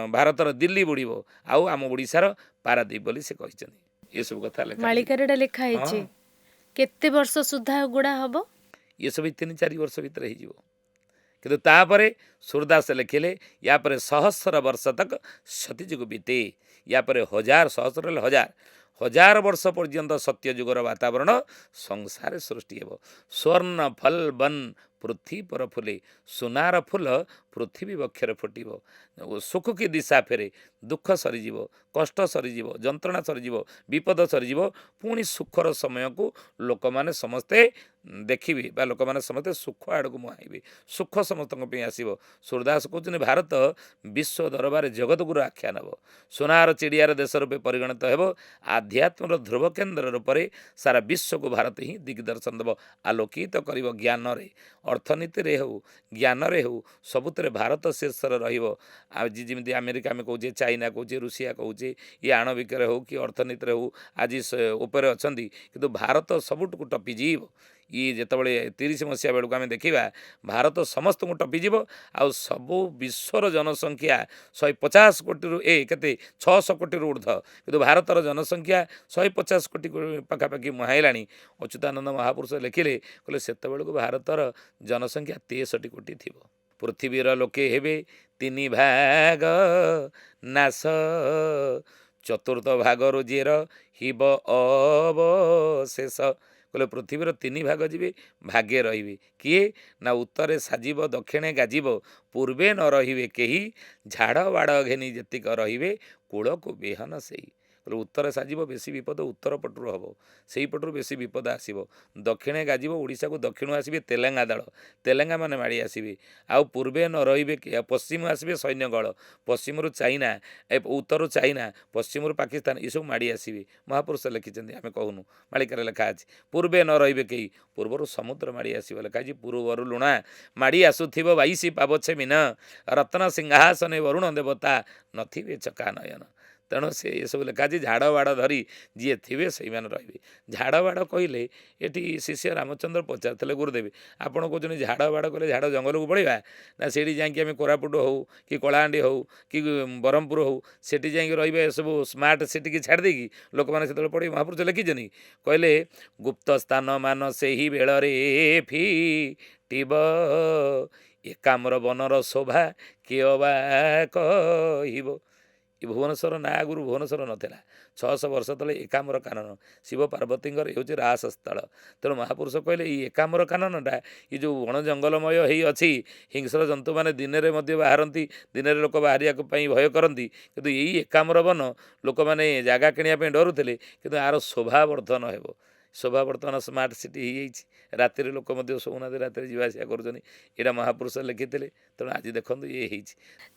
ଭାରତର ଦିଲ୍ଲୀ ବୁଡ଼ିବ, ଆଉ ଆମ ଓଡ଼ିଶାର ପାରାଦୀପ ବୋଲି ସେ କହିଛନ୍ତି। ଏସବୁ କଥା ଲେଖା ମାଳିକାରେ ଏଟା ଲେଖା ହେଇଛି। କେତେ ବର୍ଷ ସୁଦ୍ଧା ଏଗୁଡ଼ା ହବ? ଏସବୁ 3-4 ବର୍ଷ ଭିତରେ ହେଇଯିବ। କିନ୍ତୁ ତାପରେ ସୂରଦାସ ଲେଖିଲେ, ୟା ପରେ 1000 ବର୍ଷ ତକ ସତୀଯୁଗ ବିତେ। ୟା ପରେ 1000, ସହସ୍ର ହେଲେ 1000, हजार वर्ष पर्यंत सत्य जुगर वातावरण संसार सृष्टि हेब स्वर्ण फल बन पृथ्वी पर फुले सुनार फूल पृथ्वी वक्षर फुटब सुख की दिशा फेरे दुख सरीज कष्ट सरीज जंत्रणा सरीज विपद सरीज पुणी सुखर समय को लोक मैंने समस्ते देखिए बा लोक मैंने समस्ते सुख आड़ को मुहाइबे सुख समस्त आसब सूरदास कहते भारत विश्व दरबार जगत गुरु आख्या नब सोनार चिड़ियार देश रूपे परिगणित हेब आध्यात्मर ध्रुव केन्द्र रूप से सारा विश्व को भारत ही दिग्दर्शन देव आलोकित कर ज्ञान अर्थनीति हो ज्ञान हो सबुत भारत शीर्ष आज जमी अमेरिका आम कहे चाइना कहे रुषिया कहे ये आणविक हो कि अर्थनीति हो आज उपर अच्छा कि भारत सबुठ को टपिजीव ये जितेबाला 30 मसीहा बेलू आम देखा भारत समस्त को टपिज आउ सबू विश्वर जनसंख्या 150 कोटी रु केते 600 कोटी रु ऊर्ध कि भारतर जनसंख्या 150 कोटी पाखापाखि मुहाइला अच्युतानंद महापुरुष लिखिले कहले से भारतर जनसंख्या 63 कोटी थी पृथ्वीर लोके हेबे 3 भाग नाश चतुर्थ भाग रोजेर हिब अवशेष कहले पृथ्वीर 3 भाग जीवे भाग्ये रहिबे किए ना उत्तरे साजिब दक्षिणे गाजिब पूर्वे न रहिबे केही झाड़ बाड़ घेनी जेतिक रहिबे कूल को बेहन सेई कहले उत्तर साजिब बेसी विपद उत्तर पटु हम से पटु बेसी विपद आसब दक्षिणे गाजिब ओडिशा को दक्षिण आसबे तेलेंगा दल तेलेंगा माने माड़ी आसबे आउ पूर्वे न रहिबे पश्चिम आसबे सैन्यगल पश्चिम चाइना उत्तर चाइना पश्चिम पाकिस्तान ये सब माड़ी आसबे महापुरुष लिखिं आम कहूनु मालिकार लेखा अच्छे पूर्वे न रहिबे कई पूर्वर समुद्र माड़ी आसब लेखाई पूर्वर लुणा माड़ी आसुथिब 22 पाबछे मीन रत्न सिंहासन वरुण देवता नथिबे चका नयन तेणु से ये सब लिखा झाड़ बाड़ धरी जी थे से रे झाड़ बाड़ कहले ये शिष्य रामचंद्र पचारे गुरुदेव आपड़ कहते झाड़ बाड़ कहले झाड़ जंगल को पड़ा ना से जाकि कोरापुट हो कि कलाहांडी हो कि ब्रह्मपुर हो सेठी जाकि रे सब स्मार्ट सिटी की छाड़ देकी लोक मैंने से पढ़े महापुरुष लिखिं कहले गुप्त स्थान मान से ही बेड़े फिटिब एकाम्र बनर शोभा किए बा कहब ये भुवनेश्वर ना आगुरी भुवनेश्वर नाला 600 वर्ष तले एकाम्र कानन शिव पार्वती हूँ रास स्थल तेणु महापुरुष कहले ये एकाम्र काननटा ये जो वन जंगलमय हो अच्छी हिंस्र जंतु मैंने दिन में बाहरती दिन में लोक बाहर भय करती किंतु यही एकाम्र वन लोक मैंने जगह किणापी डरुले कि यार शोभावर्धन हो शोभा बर्तमान स्मार्ट सिटी हो राति लोक शोना रात जावास कर महापुरुष लिखिते तेणु आज देखो ये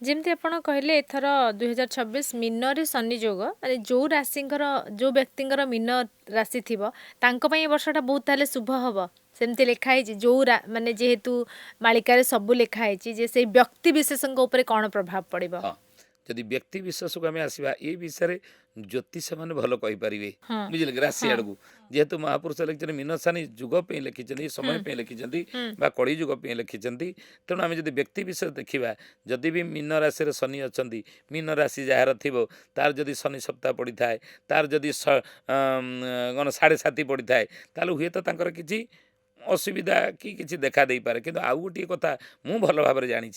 जमती आप कहले एथर 2026 मीन शनि जोग माने जो राशिंकर जो व्यक्तिंकर मीन राशि थी तांको वर्षटा बहुत ताले शुभ हम सेमती लिखाई जो माने जेहेतु मालिकार सबू लिखाई जे से व्यक्ति विशेषों उपर कौन प्रभाव पड़ो जदि व्यक्ति विशेष को आम आसवा ये विषय ज्योतिष मैंने भल कहीपर बुझे राशि आड़ को जेहेतु महापुरुष लिखिं मीनसानी जुग पे लिखिं समय पे लिखिं कड़ी जुग पे लिखिं तेणु आम जब व्यक्ति विषय देखा जदि भी मीन राशि शनि अच्छा मीन राशि जार थी तार जदि शनि सप्ताह पड़ी थाए तार जदि कौन 7.5 पड़ी थाए ताल हुए तो कि असुविधा कि देखा दे पारे कि आउ गोटे कथा मु भल भाव जानी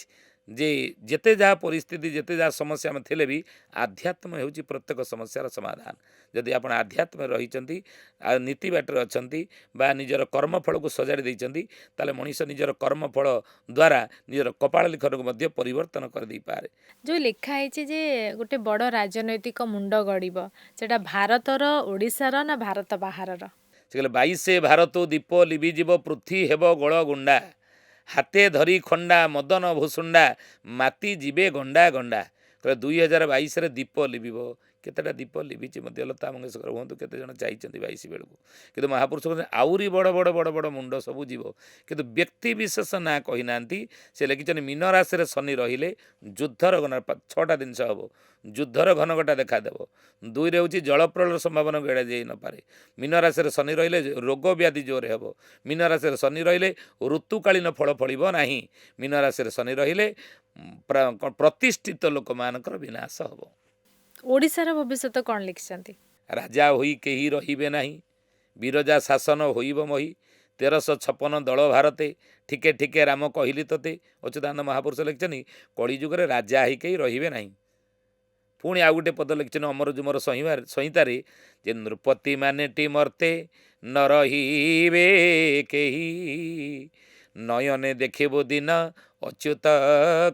जे जेते जहाँ परिस्थिति जेते जहाँ समस्या में थे भी आध्यात्म हो प्रत्येक समस्यार समाधान जदि आप आध्यात्म रही नीति बाटर अच्छा निजर कर्मफल को सजाड़ी देते ताले मनीष निजर कर्मफल द्वारा निजर कपाल लिखन को परिवर्तन कर दे पारे जो लिखाई जे गोटे बड़ राजनैतिक मुंड गड़ब से भारतर ओडिशार ना भारत बाहर से कहले 22 भारत दीप लिभिजीव पृथ्वी हेब गल गुंडा हाथे धरी खंडा मदन भुसुंडा माती जीवे गंडा गंडा कहले 2022 दीप लिभिब केतेटा दीप लिभिची लता मंगेशकर हूँ केते जन चाहिए 22 बेलू कि महापुरुष कहते आउरी बड़ बड़ बड़ बड़ मुंड सबू जीव कि व्यक्ति विशेष ना कही ना से लिखिं मीन राशि शनि रहिले युद्धर घन 6टा जिनस हम युद्धर घनघटा देखादेव 2 रे हूँ जलप्रलय संभावना एड़ा जाई न पारे मीन राशि शनि रहिले रोग व्याधि जोरे हम मीन राशि शनि रहिले ऋतुकालीन फल फलिब नाही मीन राशि शनि रहिले प्रतिष्ठित लोक मानकर विनाश हम ओडिशार भविष्य कौन लिखिं राजा होई केही रहिबे नाही बिरजा शासन होइब मही 1356 दल भारते ठिके ठिके राम कहली तोते अच्युतानंद महापुरुष लिखिं कलिजुगे राजा ही कहीं रहिबे नाही ପୁଣି ଆଉ ଗୋଟେ ପଦ ଲେଖିଛନ୍ତି ଅମର ଜୁମର ସଂହିତାରେ ଯେ ନୃପତି ମାନେଟି ମର୍ତ୍ତେ ନ ରହିବେ କେହି ନୟନେ ଦେଖିବୁ ଦିନ ଅଚ୍ୟୁତ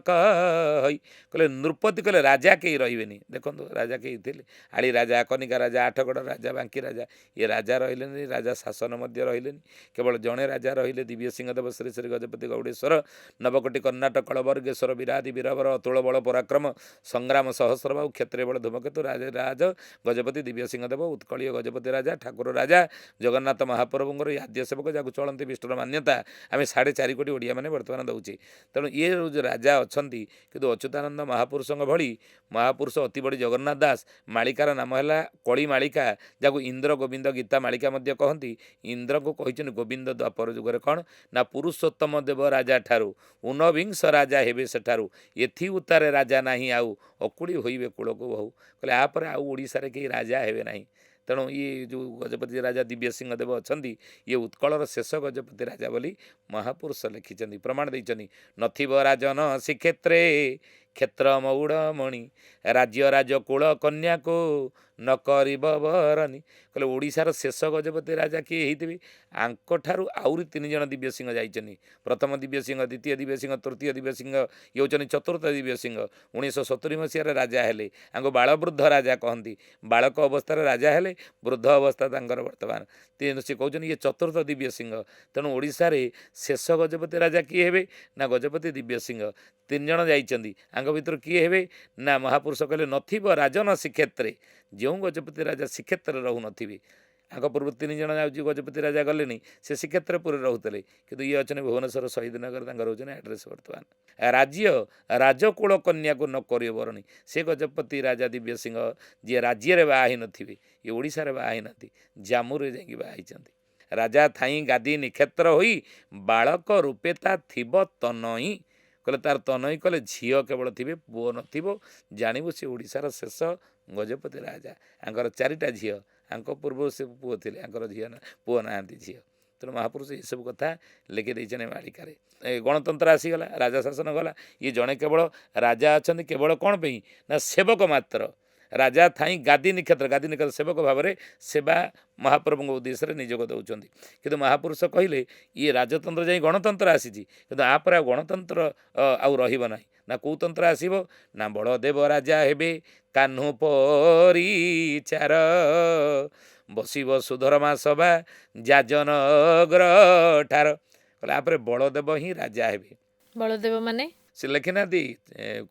କହି କହିଲେ ନୃପତି କହିଲେ ରାଜା କେହି ରହିବେନି। ଦେଖନ୍ତୁ ରାଜା କେହି ଥିଲେ ଆଳି ରାଜା କନିକା ରାଜା ଆଠଗଡ଼ ରାଜା ବାଙ୍କି ରାଜା ଇଏ ରାଜା ରହିଲେନି ରାଜା ଶାସନ ମଧ୍ୟ ରହିଲେନି କେବଳ ଜଣେ ରାଜା ରହିଲେ ଦିବ୍ୟ ସିଂହଦେବ ଶ୍ରୀ ଶ୍ରୀ ଗଜପତି ଗୌଡ଼େଶ୍ୱର ନବକୋଟି କର୍ଣ୍ଣାଟକ କଳବର୍ଗେଶ୍ୱର ବିରାଧି ବୀରବର ଅତୁଳ ବଳ ପରାକ୍ରମ ସଂଗ୍ରାମ ସହସ୍ରବାହୁ କ୍ଷତ୍ରିୟ ବଳ ଧୂମକେତୁ ରାଜ ଗଜପତି ଦିବ୍ୟ ସିଂହଦେବ ଉତ୍କଳୀୟ ଗଜପତି ରାଜା ଠାକୁର ରାଜା ଜଗନ୍ନାଥ ମହାପ୍ରଭୁଙ୍କର ଏ ଆଦ୍ୟ ସେବକ ଯାହାକୁ ଚଳନ୍ତି ବିଷ୍ଣୁର ମାନ୍ୟତା ଆମେ 4.5 କୋଟି ଓଡ଼ିଆମାନେ ବର୍ତ୍ତମାନ ଦେଉଛେ। ତେଣୁ ଇଏ ଯେଉଁ ରାଜା ଅଛନ୍ତି କିନ୍ତୁ ଅଚ୍ୟୁତାନନ୍ଦ ମହାପୁରୁଷଙ୍କ ଭଳି ମହାପୁରୁଷ ଅତି ବଡ଼ି ଜଗନ୍ନାଥ ଦାସ ମାଳିକାର ନାମ ହେଲା କଳି ମାଳିକା ଯାହାକୁ ଇନ୍ଦ୍ର ଗୋବିନ୍ଦ ଗୀତା ମାଳିକା ମଧ୍ୟ କହନ୍ତି। ଇନ୍ଦ୍ରଙ୍କୁ କହିଛନ୍ତି ଗୋବିନ୍ଦ ଦ୍ୱାପର ଯୁଗରେ କ'ଣ ନା ପୁରୁଷୋତ୍ତମ ଦେବ ରାଜା ଠାରୁ ଊନବିଂଶ ରାଜା ହେବେ ସେଠାରୁ ଏଥି ଉତ୍ତାରେ ରାଜା ନାହିଁ ଆଉ ଅକୁଳି ହୋଇବେ କୂଳକୁ ବହୁ କହିଲେ ଆପରେ ଆଉ ଓଡ଼ିଶାରେ କେହି ରାଜା ହେବେ ନାହିଁ। ତେଣୁ ଇଏ ଯେଉଁ ଗଜପତି ରାଜା ଦିବ୍ୟ ସିଂହଦେବ ଅଛନ୍ତି ଇଏ ଉତ୍କଳର ଶେଷ ଗଜପତି ରାଜା ବୋଲି ମହାପୁରୁଷ ଲେଖିଛନ୍ତି ପ୍ରମାଣ ଦେଇଛନ୍ତି। ନଥିବ ରାଜନ ଶ୍ରୀକ୍ଷେତ୍ରେ କ୍ଷେତ୍ର ମଉଡ଼ମଣି ରାଜ୍ୟ ରାଜକୂଳ କନ୍ୟାକୁ ନ କରିବ ବରଣୀ କହିଲେ ଓଡ଼ିଶାର ଶେଷ ଗଜପତି ରାଜା କିଏ ହେଇଥିବେ ଆଙ୍କଠାରୁ ଆହୁରି 3 ଜଣ ଦିବ୍ୟ ସିଂହ ଯାଇଛନ୍ତି। ପ୍ରଥମ ଦିବ୍ୟ ସିଂହ ଦ୍ୱିତୀୟ ଦିବ୍ୟ ସିଂହ ତୃତୀୟ ଦିବ୍ୟ ସିଂହ ଇଏ ହେଉଛନ୍ତି ଚତୁର୍ଥ ଦିବ୍ୟ ସିଂହ 1970 ମସିହାରେ ରାଜା ହେଲେ ଆଙ୍କୁ ବାଳବୃଦ୍ଧ ରାଜା କହନ୍ତି। ବାଳକ ଅବସ୍ଥାରେ ରାଜା ହେଲେ ବୃଦ୍ଧ ଅବସ୍ଥା ତାଙ୍କର ବର୍ତ୍ତମାନ ସେ କହୁଛନ୍ତି ଇଏ ଚତୁର୍ଥ ଦିବ୍ୟ ସିଂହ। ତେଣୁ ଓଡ଼ିଶାରେ ଶେଷ ଗଜପତି ରାଜା କିଏ ହେବେ ନା ଗଜପତି ଦିବ୍ୟ ସିଂହ 3 ଜଣ ଯାଇଛନ୍ତି। ଆଙ୍କ ଭିତରୁ କିଏ ହେବେ ନା ମହାପୁରୁଷ କହିଲେ ନଥିବ ରାଜନ ଶ୍ରୀକ୍ଷେତ୍ରେ ଯେଉଁ ଗଜପତି ରାଜା ଶ୍ରୀକ୍ଷେତ୍ରରେ ରହୁନଥିବେ ଆଙ୍କ ପୂର୍ବରୁ 3 ଜଣ ଯାଉଛି ଗଜପତି ରାଜା ଗଲେନି ସେ ଶ୍ରୀକ୍ଷେତ୍ରପୁରରେ ରହୁଥିଲେ କିନ୍ତୁ ଇଏ ଅଛନ୍ତି ଭୁବନେଶ୍ୱର ଶହୀଦନଗର ତାଙ୍କର ରହୁଛନ୍ତି ଆଡ୍ରେସ୍ ବର୍ତ୍ତମାନ। ରାଜ୍ୟ ରାଜକୂଳ କନ୍ୟାକୁ ନ କରିବ ବରଣୀ ସେ ଗଜପତି ରାଜା ଦିବ୍ୟ ସିଂହ ଯିଏ ରାଜ୍ୟରେ ବାହା ହେଇନଥିବେ ଇଏ ଓଡ଼ିଶାରେ ବାହା ହେଇନାହାନ୍ତି ଜାମ୍ମୁରେ ଯାଇକି ବାହା ହେଇଛନ୍ତି। ରାଜା ଥାଇଁ ଗାଦି ନିକ୍ଷେତ୍ର ହୋଇ ବାଳକ ରୂପେ ତା ଥିବ ତନଇ କହିଲେ ତାର ତନଇ କଲେ ଝିଅ କେବଳ ଥିବେ ପୁଅ ନଥିବ ଜାଣିବୁ ସେ ଓଡ଼ିଶାର ଶେଷ ଗଜପତି ରାଜା। ଆଙ୍କର 4ଟା ଝିଅ ଆଙ୍କ ପୂର୍ବରୁ ସେ ପୁଅ ଥିଲେ ଆଙ୍କର ପୁଅ ନାହାନ୍ତି ଝିଅ। ତେଣୁ ମହାପୁରୁଷ ଏସବୁ କଥା ଲେଖି ଦେଇଛନ୍ତି ମାଳିକାରେ। ଗଣତନ୍ତ୍ର ଆସିଗଲା ରାଜା ଶାସନ ଗଲା ଇଏ ଜଣେ କେବଳ ରାଜା ଅଛନ୍ତି କେବଳ କ'ଣ ପାଇଁ ନା ସେବକ ମାତ୍ର ରାଜା ଥାଇଁ ଗାଦି ନିକ୍ଷେତ୍ର ସେବକ ଭାବରେ ସେବା ମହାପ୍ରଭୁଙ୍କ ଉଦ୍ଦେଶ୍ୟରେ ନିଯୋଗ ଦେଉଛନ୍ତି। କିନ୍ତୁ ମହାପୁରୁଷ କହିଲେ ଇଏ ରାଜତନ୍ତ୍ର ଯାଇ ଗଣତନ୍ତ୍ର ଆସିଛି କିନ୍ତୁ ଆପରେ ଆଉ ଗଣତନ୍ତ୍ର ଆଉ ରହିବ ନାହିଁ ନା କେଉଁ ତନ୍ତ୍ର ଆସିବ ନା ବଳଦେବ ରାଜା ହେବେ କାହ୍ନୁ ପରିଚାର ବସିବ ସୁଧର୍ମା ସଭା ଯାଜନଗର ଠାର କହିଲେ ଆପରେ ବଳଦେବ ହିଁ ରାଜା ହେବେ। ବଳଦେବ ମାନେ ସେ ଲେଖିନାହାନ୍ତି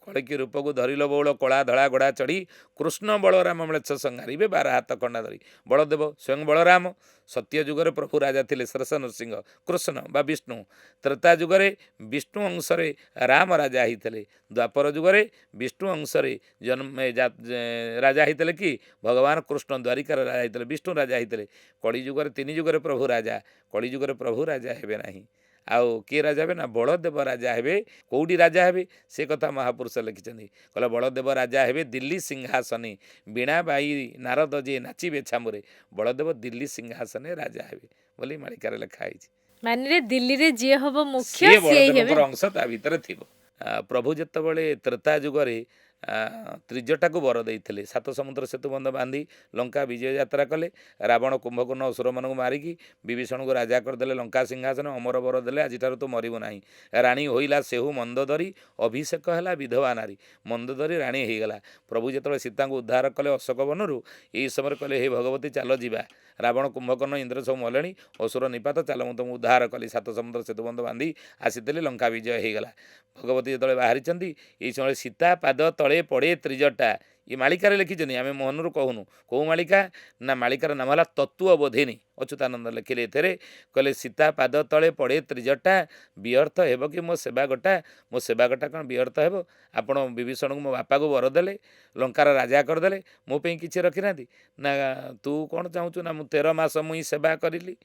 କଳିକି ରୂପକୁ ଧରିଲ ବଉଳ କଳା ଧଳା ଘୋଡ଼ା ଚଢ଼ି କୃଷ୍ଣ ବଳରାମ ମ୍ଲେଚ୍ଛ ସଂହାରିବେ 12 ହାତ ଖଣ୍ଡା ଧରି। ବଳଦେବ ସ୍ୱୟଂ ବଳରାମ ସତ୍ୟ ଯୁଗରେ ପ୍ରଭୁ ରାଜା ଥିଲେ ଶେଷ ନୃସିଂହ କୃଷ୍ଣ ବା ବିଷ୍ଣୁ। ତ୍ରେତା ଯୁଗରେ ବିଷ୍ଣୁ ଅଂଶରେ ରାମ ରାଜା ହେଇଥିଲେ। ଦ୍ୱାପର ଯୁଗରେ ବିଷ୍ଣୁ ଅଂଶରେ ରାଜା ହେଇଥିଲେ କି ଭଗବାନ କୃଷ୍ଣ ଦ୍ୱାରିକାର ରାଜା ହେଇଥିଲେ ବିଷ୍ଣୁ ରାଜା ହେଇଥିଲେ। କଳି ଯୁଗରେ 3 ଯୁଗରେ ପ୍ରଭୁ ରାଜା କଳି ଯୁଗରେ ପ୍ରଭୁ ରାଜା ହେବେ ନାହିଁ। ଆଉ କିଏ ରାଜା ହେବେ ନା ବଳଦେବ ରାଜା ହେବେ। କେଉଁଠି ରାଜା ହେବେ ସେ କଥା ମହାପୁରୁଷ ଲେଖିଛନ୍ତି କହିଲେ ବଳଦେବ ରାଜା ହେବେ ଦିଲ୍ଲୀ ସିଂହାସନେ ବୀଣା ବାଇ ନାରଦ ଯିଏ ନାଚିବେ ଛାମୁରେ ବଳଦେବ ଦିଲ୍ଲୀ ସିଂହାସନେ ରାଜା ହେବେ ବୋଲି ମାଳିକାରେ ଲେଖା ହେଇଛି। ମାନେ ଦିଲ୍ଲୀରେ ଯିଏ ହବ ମୁଖ୍ୟ ସିଏ ସିଏ ହିଁ ହେବେ। ବଳଦେବଙ୍କର ଅଂଶ ତା ଭିତରେ ଥିବ। ପ୍ରଭୁ ଯେତେବେଳେ ତ୍ରେତା ଯୁଗରେ ତ୍ରିଜଟାକୁ ବର ଦେଇଥିଲେ 7 ସମୁଦ୍ର ସେତୁ ବନ୍ଧ ବାନ୍ଧି ଲଙ୍କା ବିଜୟ ଯାତ୍ରା କଲେ ରାବଣ କୁମ୍ଭକର୍ଣ୍ଣ ଅସୁରମାନଙ୍କୁ ମାରିକି ବିଭୀଷଣକୁ ରାଜା କରିଦେଲେ ଲଙ୍କା ସିଂହାସନ ଅମର ବର ଦେଲେ ଆଜିଠାରୁ ତୁ ମରିବୁ ନାହିଁ। ରାଣୀ ହୋଇଲା ସେହୁ ମନ୍ଦୋଦରୀ ଅଭିଷେକ ହେଲା ବିଧବା ନାରୀ ମନ୍ଦୋଦରୀ ରାଣୀ ହେଇଗଲା। ପ୍ରଭୁ ଯେତେବେଳେ ସୀତାଙ୍କୁ ଉଦ୍ଧାର କଲେ ଅଶୋକ ବନରୁ ଏହି ସମୟରେ କହିଲେ ହେ ଭଗବତୀ ଚାଲ ଯିବା ରାବଣ କୁମ୍ଭକର୍ଣ୍ଣ ଇନ୍ଦ୍ର ସବୁ ମଲେଣି ଅସୁର ନିପାତ ଚାଲ ମୁଁ ତୁମକୁ ଉଦ୍ଧାର କଲି 7 ସମୁଦ୍ର ସେତୁ ବନ୍ଧ ବାନ୍ଧି ଆସିଥିଲି ଲଙ୍କା ବିଜୟ ହେଇଗଲା। ଭଗବତୀ ଯେତେବେଳେ ବାହାରିଛନ୍ତି ଏହି ସମୟରେ ସୀତା ପାଦ ତଳେ ପଡ଼େ ତ୍ରିଜଟା ଏ ମାଳିକାରେ ଲେଖିଛନ୍ତି ଆମେ ମନରୁ କହୁନୁ। କେଉଁ ମାଳିକା ନା ମାଳିକାର ନାମ ହେଲା ତତ୍ତ୍ୱବୋଧିନୀ ଅଚ୍ୟୁତାନନ୍ଦ ଲେଖିଲେ ଏଥିରେ କହିଲେ ସୀତା ପାଦ ତଳେ ପଡ଼େ ତ୍ରିଜଟା ବିଅର୍ଥ ହେବ କି ମୋ ସେବା ଗୋଟା ମୋ ସେବା ଗୋଟା କ'ଣ ବିଅର୍ଥ ହେବ। ଆପଣ ବିଭୀଷଣକୁ ମୋ ବାପାକୁ ବର ଦେଲେ ଲଙ୍କାର ରାଜା କରିଦେଲେ ମୋ ପାଇଁ କିଛି ରଖିନାହାନ୍ତି ନା ତୁ କ'ଣ ଚାହୁଁଛୁ ନା ମୁଁ 13 ମାସ ମୁଇଁ ସେବା କରିଲି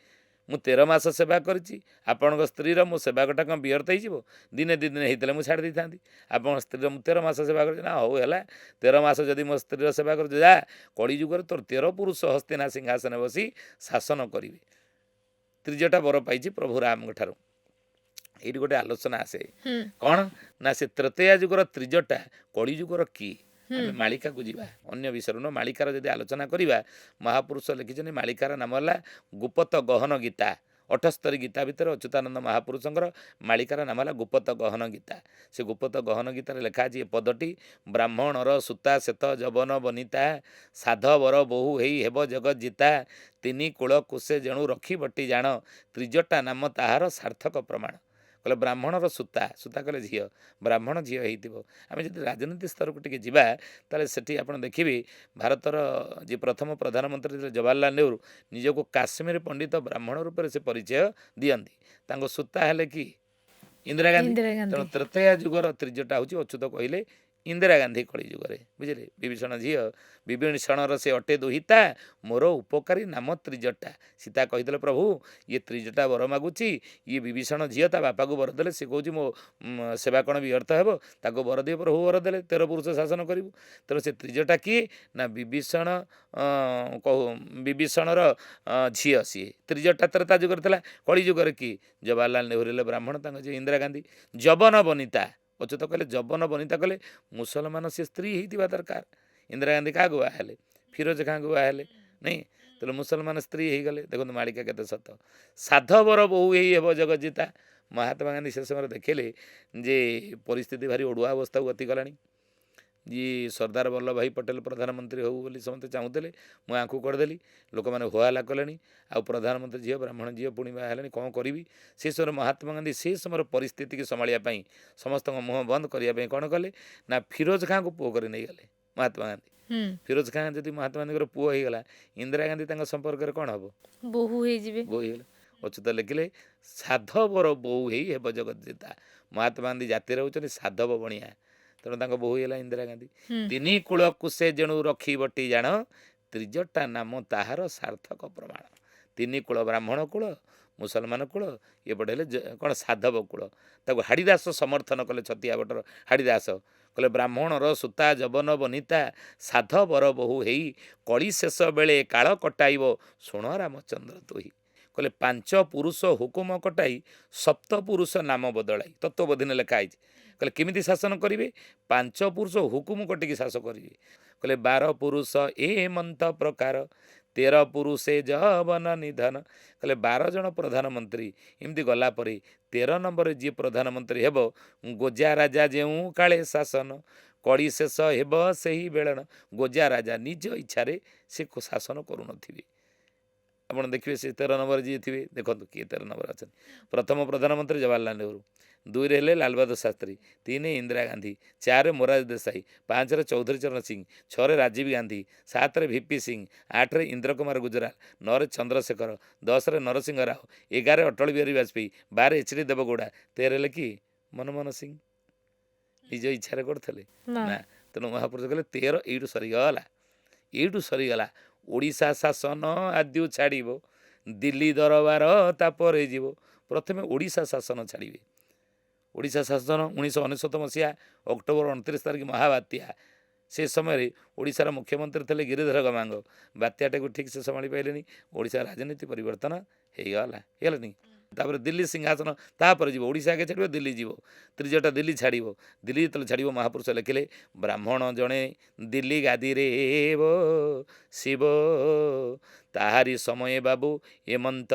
ମୁଁ 13 ମାସ ସେବା କରିଛି ଆପଣଙ୍କ ସ୍ତ୍ରୀର ମୋ ସେବା ଗୋଟା କ'ଣ ବିଅର୍ଥ ହେଇଯିବ। ଦିନେ 2 ଦିନ ହେଇଥିଲେ ମୁଁ ଛାଡ଼ି ଦେଇଥାନ୍ତି ଆପଣଙ୍କ ସ୍ତ୍ରୀର ମୁଁ 13 ମାସ ସେବା କରିଛି ନା ହଉ ହେଲା 13 ମାସ ଯଦି ମୋ ସ୍ତ୍ରୀର ସେବା କରୁଛୁ ଯା କଳି ଯୁଗରେ ତୋର 13 ପୁରୁଷ ହସ୍ତିନା ସିଂହାସନରେ ବସି ଶାସନ କରିବେ। ତ୍ରିଜଟା ବର ପାଇଛି ପ୍ରଭୁ ରାମଙ୍କ ଠାରୁ। ଏଇଠି ଗୋଟେ ଆଲୋଚନା ଆସେ କ'ଣ ନା ସେ ତ୍ରେତୟା ଯୁଗର ତ୍ରିଜଟା କଳି ଯୁଗର କିଏ ଆମେ ମାଳିକାକୁ ଯିବା, ଅନ୍ୟ ବିଷୟରେ ନୁହଁ। ମାଳିକାର ଯଦି ଆଲୋଚନା କରିବା, ମହାପୁରୁଷ ଲେଖିଛନ୍ତି ମାଳିକାର ନାମ ହେଲା ଗୁପତ ଗହନ ଗୀତା। 78 ଗୀତା ଭିତରେ ଅଚ୍ୟୁତାନନ୍ଦ ମହାପୁରୁଷଙ୍କର ମାଳିକାର ନାମ ହେଲା ଗୁପତ ଗହନ ଗୀତା। ସେ ଗୁପତ ଗହନ ଗୀତାରେ ଲେଖା ଅଛି ଏ ପଦଟି, ବ୍ରାହ୍ମଣର ସୂତା ଶ୍ଵେତ ଯବନ ବନିତା, ସାଧବର ବୋହୁ ହେଇ ହେବ ଜଗତ ଜିତା, ତିନି କୂଳ କୁଶେ ଯେଣୁ ରଖି ବଟି ଜାଣ, ତ୍ରିଜଟା ନାମ ତାହାର ସାର୍ଥକ ପ୍ରମାଣ। କହିଲେ ବ୍ରାହ୍ମଣର ସୂତା, ସୂତା କହିଲେ ଝିଅ, ବ୍ରାହ୍ମଣ ଝିଅ ହେଇଥିବ। ଆମେ ଯଦି ରାଜନୀତି ସ୍ତରକୁ ଟିକେ ଯିବା, ତାହେଲେ ସେଠି ଆପଣ ଦେଖିବେ ଭାରତର ଯିଏ ପ୍ରଥମ ପ୍ରଧାନମନ୍ତ୍ରୀ ଥିଲେ ଜବାହରଲାଲ ନେହେରୁ, ନିଜକୁ କାଶ୍ମୀର ପଣ୍ଡିତ ବ୍ରାହ୍ମଣ ରୂପରେ ସେ ପରିଚୟ ଦିଅନ୍ତି। ତାଙ୍କ ସୂତା ହେଲେ କି ଇନ୍ଦିରା ଗାନ୍ଧୀ। ଇନ୍ଦିରା ତେଣୁ ଗାନ୍ଧୀ। ତ୍ରେତୟା ଯୁଗର ତ୍ରିଜଟା ହେଉଛି ଅଚ୍ୟୁତ କହିଲେ ଇନ୍ଦିରା ଗାନ୍ଧୀ କଳି ଯୁଗରେ, ବୁଝିଲେ। ବିଭୀଷଣ ଝିଅ, ବିଭୀଷଣର ସେ ଅଟେ ଦୁହିତା, ମୋର ଉପକାରୀ ନାମ ତ୍ରିଜଟା। ସୀତା କହିଥିଲେ ପ୍ରଭୁ ଇଏ ତ୍ରିଜଟା ବର ମାଗୁଛି, ଇଏ ବିଭୀଷଣ ଝିଅ ତା ବାପାକୁ ବର ଦେଲେ, ସେ କହୁଛି ମୋ ସେବା କ'ଣ ବ୍ୟର୍ଥ ହେବ, ତାକୁ ବର ଦିଏ। ପ୍ରଭୁ ବର ଦେଲେ 13 ପୁରୁଷ ଶାସନ କରିବୁ। ତେଣୁ ସେ ତ୍ରିଜଟା କିଏ ନା ବିଭୀଷଣର ଝିଅ ସିଏ। ତ୍ରିଜଟା ତ୍ରେତା ଯୁଗରେ ଥିଲା। କଳି ଯୁଗରେ କିଏ? ଜବାହରଲାଲ ନେହେରୁ ହେଲେ ବ୍ରାହ୍ମଣ, ତାଙ୍କ ଝିଅ ଇନ୍ଦିରା ଗାନ୍ଧୀ। ଯବନ ବନିତା, ଅଚ୍ୟୁତ କହିଲେ ଯବନ ବନିତା କହିଲେ ମୁସଲମାନ ସେ ସ୍ତ୍ରୀ ହେଇଥିବା ଦରକାର। ଇନ୍ଦିରା ଗାନ୍ଧୀ କାହାକୁ ବାହା ହେଲେ? ଫିରୋଜ ଖାଁକୁ ବାହା ହେଲେ ନାଇଁ। ତେଣୁ ମୁସଲମାନ ସ୍ତ୍ରୀ ହେଇଗଲେ। ଦେଖନ୍ତୁ ମାଳିକା କେତେ ସତ। ସାଧବର ବୋହୁ ହେଇ ହେବ ଜଗଜିତା। ମହାତ୍ମା ଗାନ୍ଧୀ ସେ ସମୟରେ ଦେଖିଲେ ଯେ ପରିସ୍ଥିତି ଭାରି ଅଡ଼ୁଆ ଅବସ୍ଥାକୁ ଗତି କଲାଣି। ଯିଏ ସର୍ଦ୍ଦାର ବଲ୍ଲଭ ଭାଇ ପଟେଲ ପ୍ରଧାନମନ୍ତ୍ରୀ ହେଉ ବୋଲି ସମସ୍ତେ ଚାହୁଁଥିଲେ, ମୁଁ ଆଙ୍କୁ କରିଦେଲି। ଲୋକମାନେ ହୋହାଲ୍ଲା କଲେଣି, ଆଉ ପ୍ରଧାନମନ୍ତ୍ରୀ ଝିଅ ବ୍ରାହ୍ମଣ ଝିଅ ପୁଣି ବାହା ହେଲେଣି, କ'ଣ କରିବି? ସେ ସମୟରେ ମହାତ୍ମା ଗାନ୍ଧୀ ସେ ସମୟର ପରିସ୍ଥିତିକି ସମ୍ଭାଳିବା ପାଇଁ, ସମସ୍ତଙ୍କ ମୁହଁ ବନ୍ଦ କରିବା ପାଇଁ କ'ଣ କଲେ ନା ଫିରୋଜ ଖାଁକୁ ପୁଅ କରି ନେଇଗଲେ ମହାତ୍ମା ଗାନ୍ଧୀ। ଫିରୋଜ ଖାଁ ଯଦି ମହାତ୍ମା ଗାନ୍ଧୀଙ୍କର ପୁଅ ହେଇଗଲା, ଇନ୍ଦିରା ଗାନ୍ଧୀ ତାଙ୍କ ସମ୍ପର୍କରେ କ'ଣ ହେବ? ବୋହୂ ହେଇଯିବେ। ବୋହୂ ହେଇଗଲେ। ଅଚ୍ୟୁତ ଲେଖିଲେ ସାଧବର ବୋହୂ ହେଇ ହେବ ଜଗତ ଜିତା। ମହାତ୍ମା ଗାନ୍ଧୀ ଜାତିରେ ହେଉଛନ୍ତି ସାଧବ ବଣିଆ, ତେଣୁ ତାଙ୍କ ବୋହୂ ହେଇଗଲା ଇନ୍ଦିରା ଗାନ୍ଧୀ। ତିନି କୂଳକୁ ସେ ଯେଣୁ ରଖି ବଟି ଜାଣ, ତ୍ରିଜଟା ନାମ ତାହାର ସାର୍ଥକ ପ୍ରମାଣ। ତିନି କୂଳ, ବ୍ରାହ୍ମଣ କୂଳ, ମୁସଲମାନ କୂଳ, ଏପଟେ ହେଲେ କ'ଣ ସାଧବ କୂଳ। ତାକୁ ହାଡ଼ିଦାସ ସମର୍ଥନ କଲେ, ଛତିଆ ବଟର ହାଡ଼ିଦାସ କହିଲେ ବ୍ରାହ୍ମଣର ସୂତା ଯବନ ବନିତା, ସାଧବର ବୋହୁ ହେଇ କଳି ଶେଷ ବେଳେ କାଳ କଟାଇବ, ଶୁଣ ରାମଚନ୍ଦ୍ର ତୋହି। କହିଲେ 5 ପୁରୁଷ ହୁକୁମ କଟାଇ, ସପ୍ତ ପୁରୁଷ ନାମ ବଦଳାଇ। ତତ୍ତ୍ୱବୋଧିନୀ ଲେଖା ହେଇଛି। କହିଲେ କେମିତି ଶାସନ କରିବେ? 5 ପୁରୁଷ ହୁକୁମ କଟିକି ଶାସନ କରିବେ। କହିଲେ 12 ପୁରୁଷ ଏ ମନ୍ତ ପ୍ରକାର, 13 ପୁରୁଷେ ଯବନ ନିଧନ। କହିଲେ 12 ଜଣ ପ୍ରଧାନମନ୍ତ୍ରୀ ଏମିତି ଗଲା ପରେ 13 ନମ୍ବରରେ ଯିଏ ପ୍ରଧାନମନ୍ତ୍ରୀ ହେବ, ଗୋଜା ରାଜା ଯେଉଁ କାଳେ ଶାସନ, କଳି ଶେଷ ହେବ ସେହି ବେଳନ। ଗୋଜା ରାଜା ନିଜ ଇଚ୍ଛାରେ ସେ ଶାସନ କରୁନଥିବେ। ଆପଣ ଦେଖିବେ ସେ 13 ନମ୍ବର ଯିଏ ଥିବେ, ଦେଖନ୍ତୁ କିଏ 13 ନମ୍ବର ଅଛନ୍ତି। ପ୍ରଥମ ପ୍ରଧାନମନ୍ତ୍ରୀ ଜବାହରଲାଲ ନେହେରୁ, 2ରେ ହେଲେ ଲାଲ ବାହାଦୁର ଶାସ୍ତ୍ରୀ, 3 ଇନ୍ଦିରା ଗାନ୍ଧୀ, 4ରେ ମୋରାରଜୀ ଦେଶାଇ, 5ରେ ଚୌଧୁରୀ ଚରଣ ସିଂ, 6ରେ ରାଜୀବ ଗାନ୍ଧୀ, 7ରେ ଭିପି ସିଂ, 8ରେ ଇନ୍ଦ୍ର କୁମାର ଗୁଜରାଲ, 9ରେ ଚନ୍ଦ୍ରଶେଖର, 10ରେ ନରସିଂହ ରାଓ, 11ରେ ଅଟଳ ବିହାରୀ ବାଜପେୟୀ, 12ରେ ଏଚ୍.ଡି. ଦେବଗୌଡ଼ା, 13 ହେଲେ କି ମନମୋହନ ସିଂ। ନିଜ ଇଚ୍ଛାରେ କରୁଥିଲେ ନା। ତେଣୁ ମହାପୁରୁଷ କହିଲେ 13 ଏଇଠୁ ସରିଗଲା, ଏଇଠୁ ସରିଗଲା। ଓଡ଼ିଶା ଶାସନ ଆଦ୍ୟୁ ଛାଡ଼ିବ, ଦିଲ୍ଲୀ ଦରବାର ତାପରେ ଯିବ। ପ୍ରଥମେ ଓଡ଼ିଶା ଶାସନ ଛାଡ଼ିବେ। ଓଡ଼ିଶା ଶାସନ 1999 ମସିହା ଅକ୍ଟୋବର 29 ତାରିଖ ମହାବାତ୍ୟା। ସେ ସମୟରେ ଓଡ଼ିଶାର ମୁଖ୍ୟମନ୍ତ୍ରୀ ଥିଲେ ଗିରିଧର ଗମାଙ୍ଗ। ବାତ୍ୟାଟାକୁ ଠିକ୍ ସେ ସମ୍ଭାଳି ପାରିଲେନି। ଓଡ଼ିଶା ରାଜନୀତି ପରିବର୍ତ୍ତନ ହେଇଗଲାନି। ତାପରେ ଦିଲ୍ଲୀ ସିଂହାସନ ତାପରେ ଯିବ। ଓଡ଼ିଶା ଆଗେ ଛାଡ଼ିବ, ଦିଲ୍ଲୀ ଯିବ। ତ୍ରିଜଟା ଦିଲ୍ଲୀ ଛାଡ଼ିବ। ଦିଲ୍ଲୀ ଯେତେବେଳେ ଛାଡ଼ିବ, ମହାପୁରୁଷ ଲେଖିଲେ ବ୍ରାହ୍ମଣ ଜଣେ ଦିଲ୍ଲୀ ଗାଦିରେ ଶିବ, ତାହାରି ସମୟ ବାବୁ ଏମନ୍ତ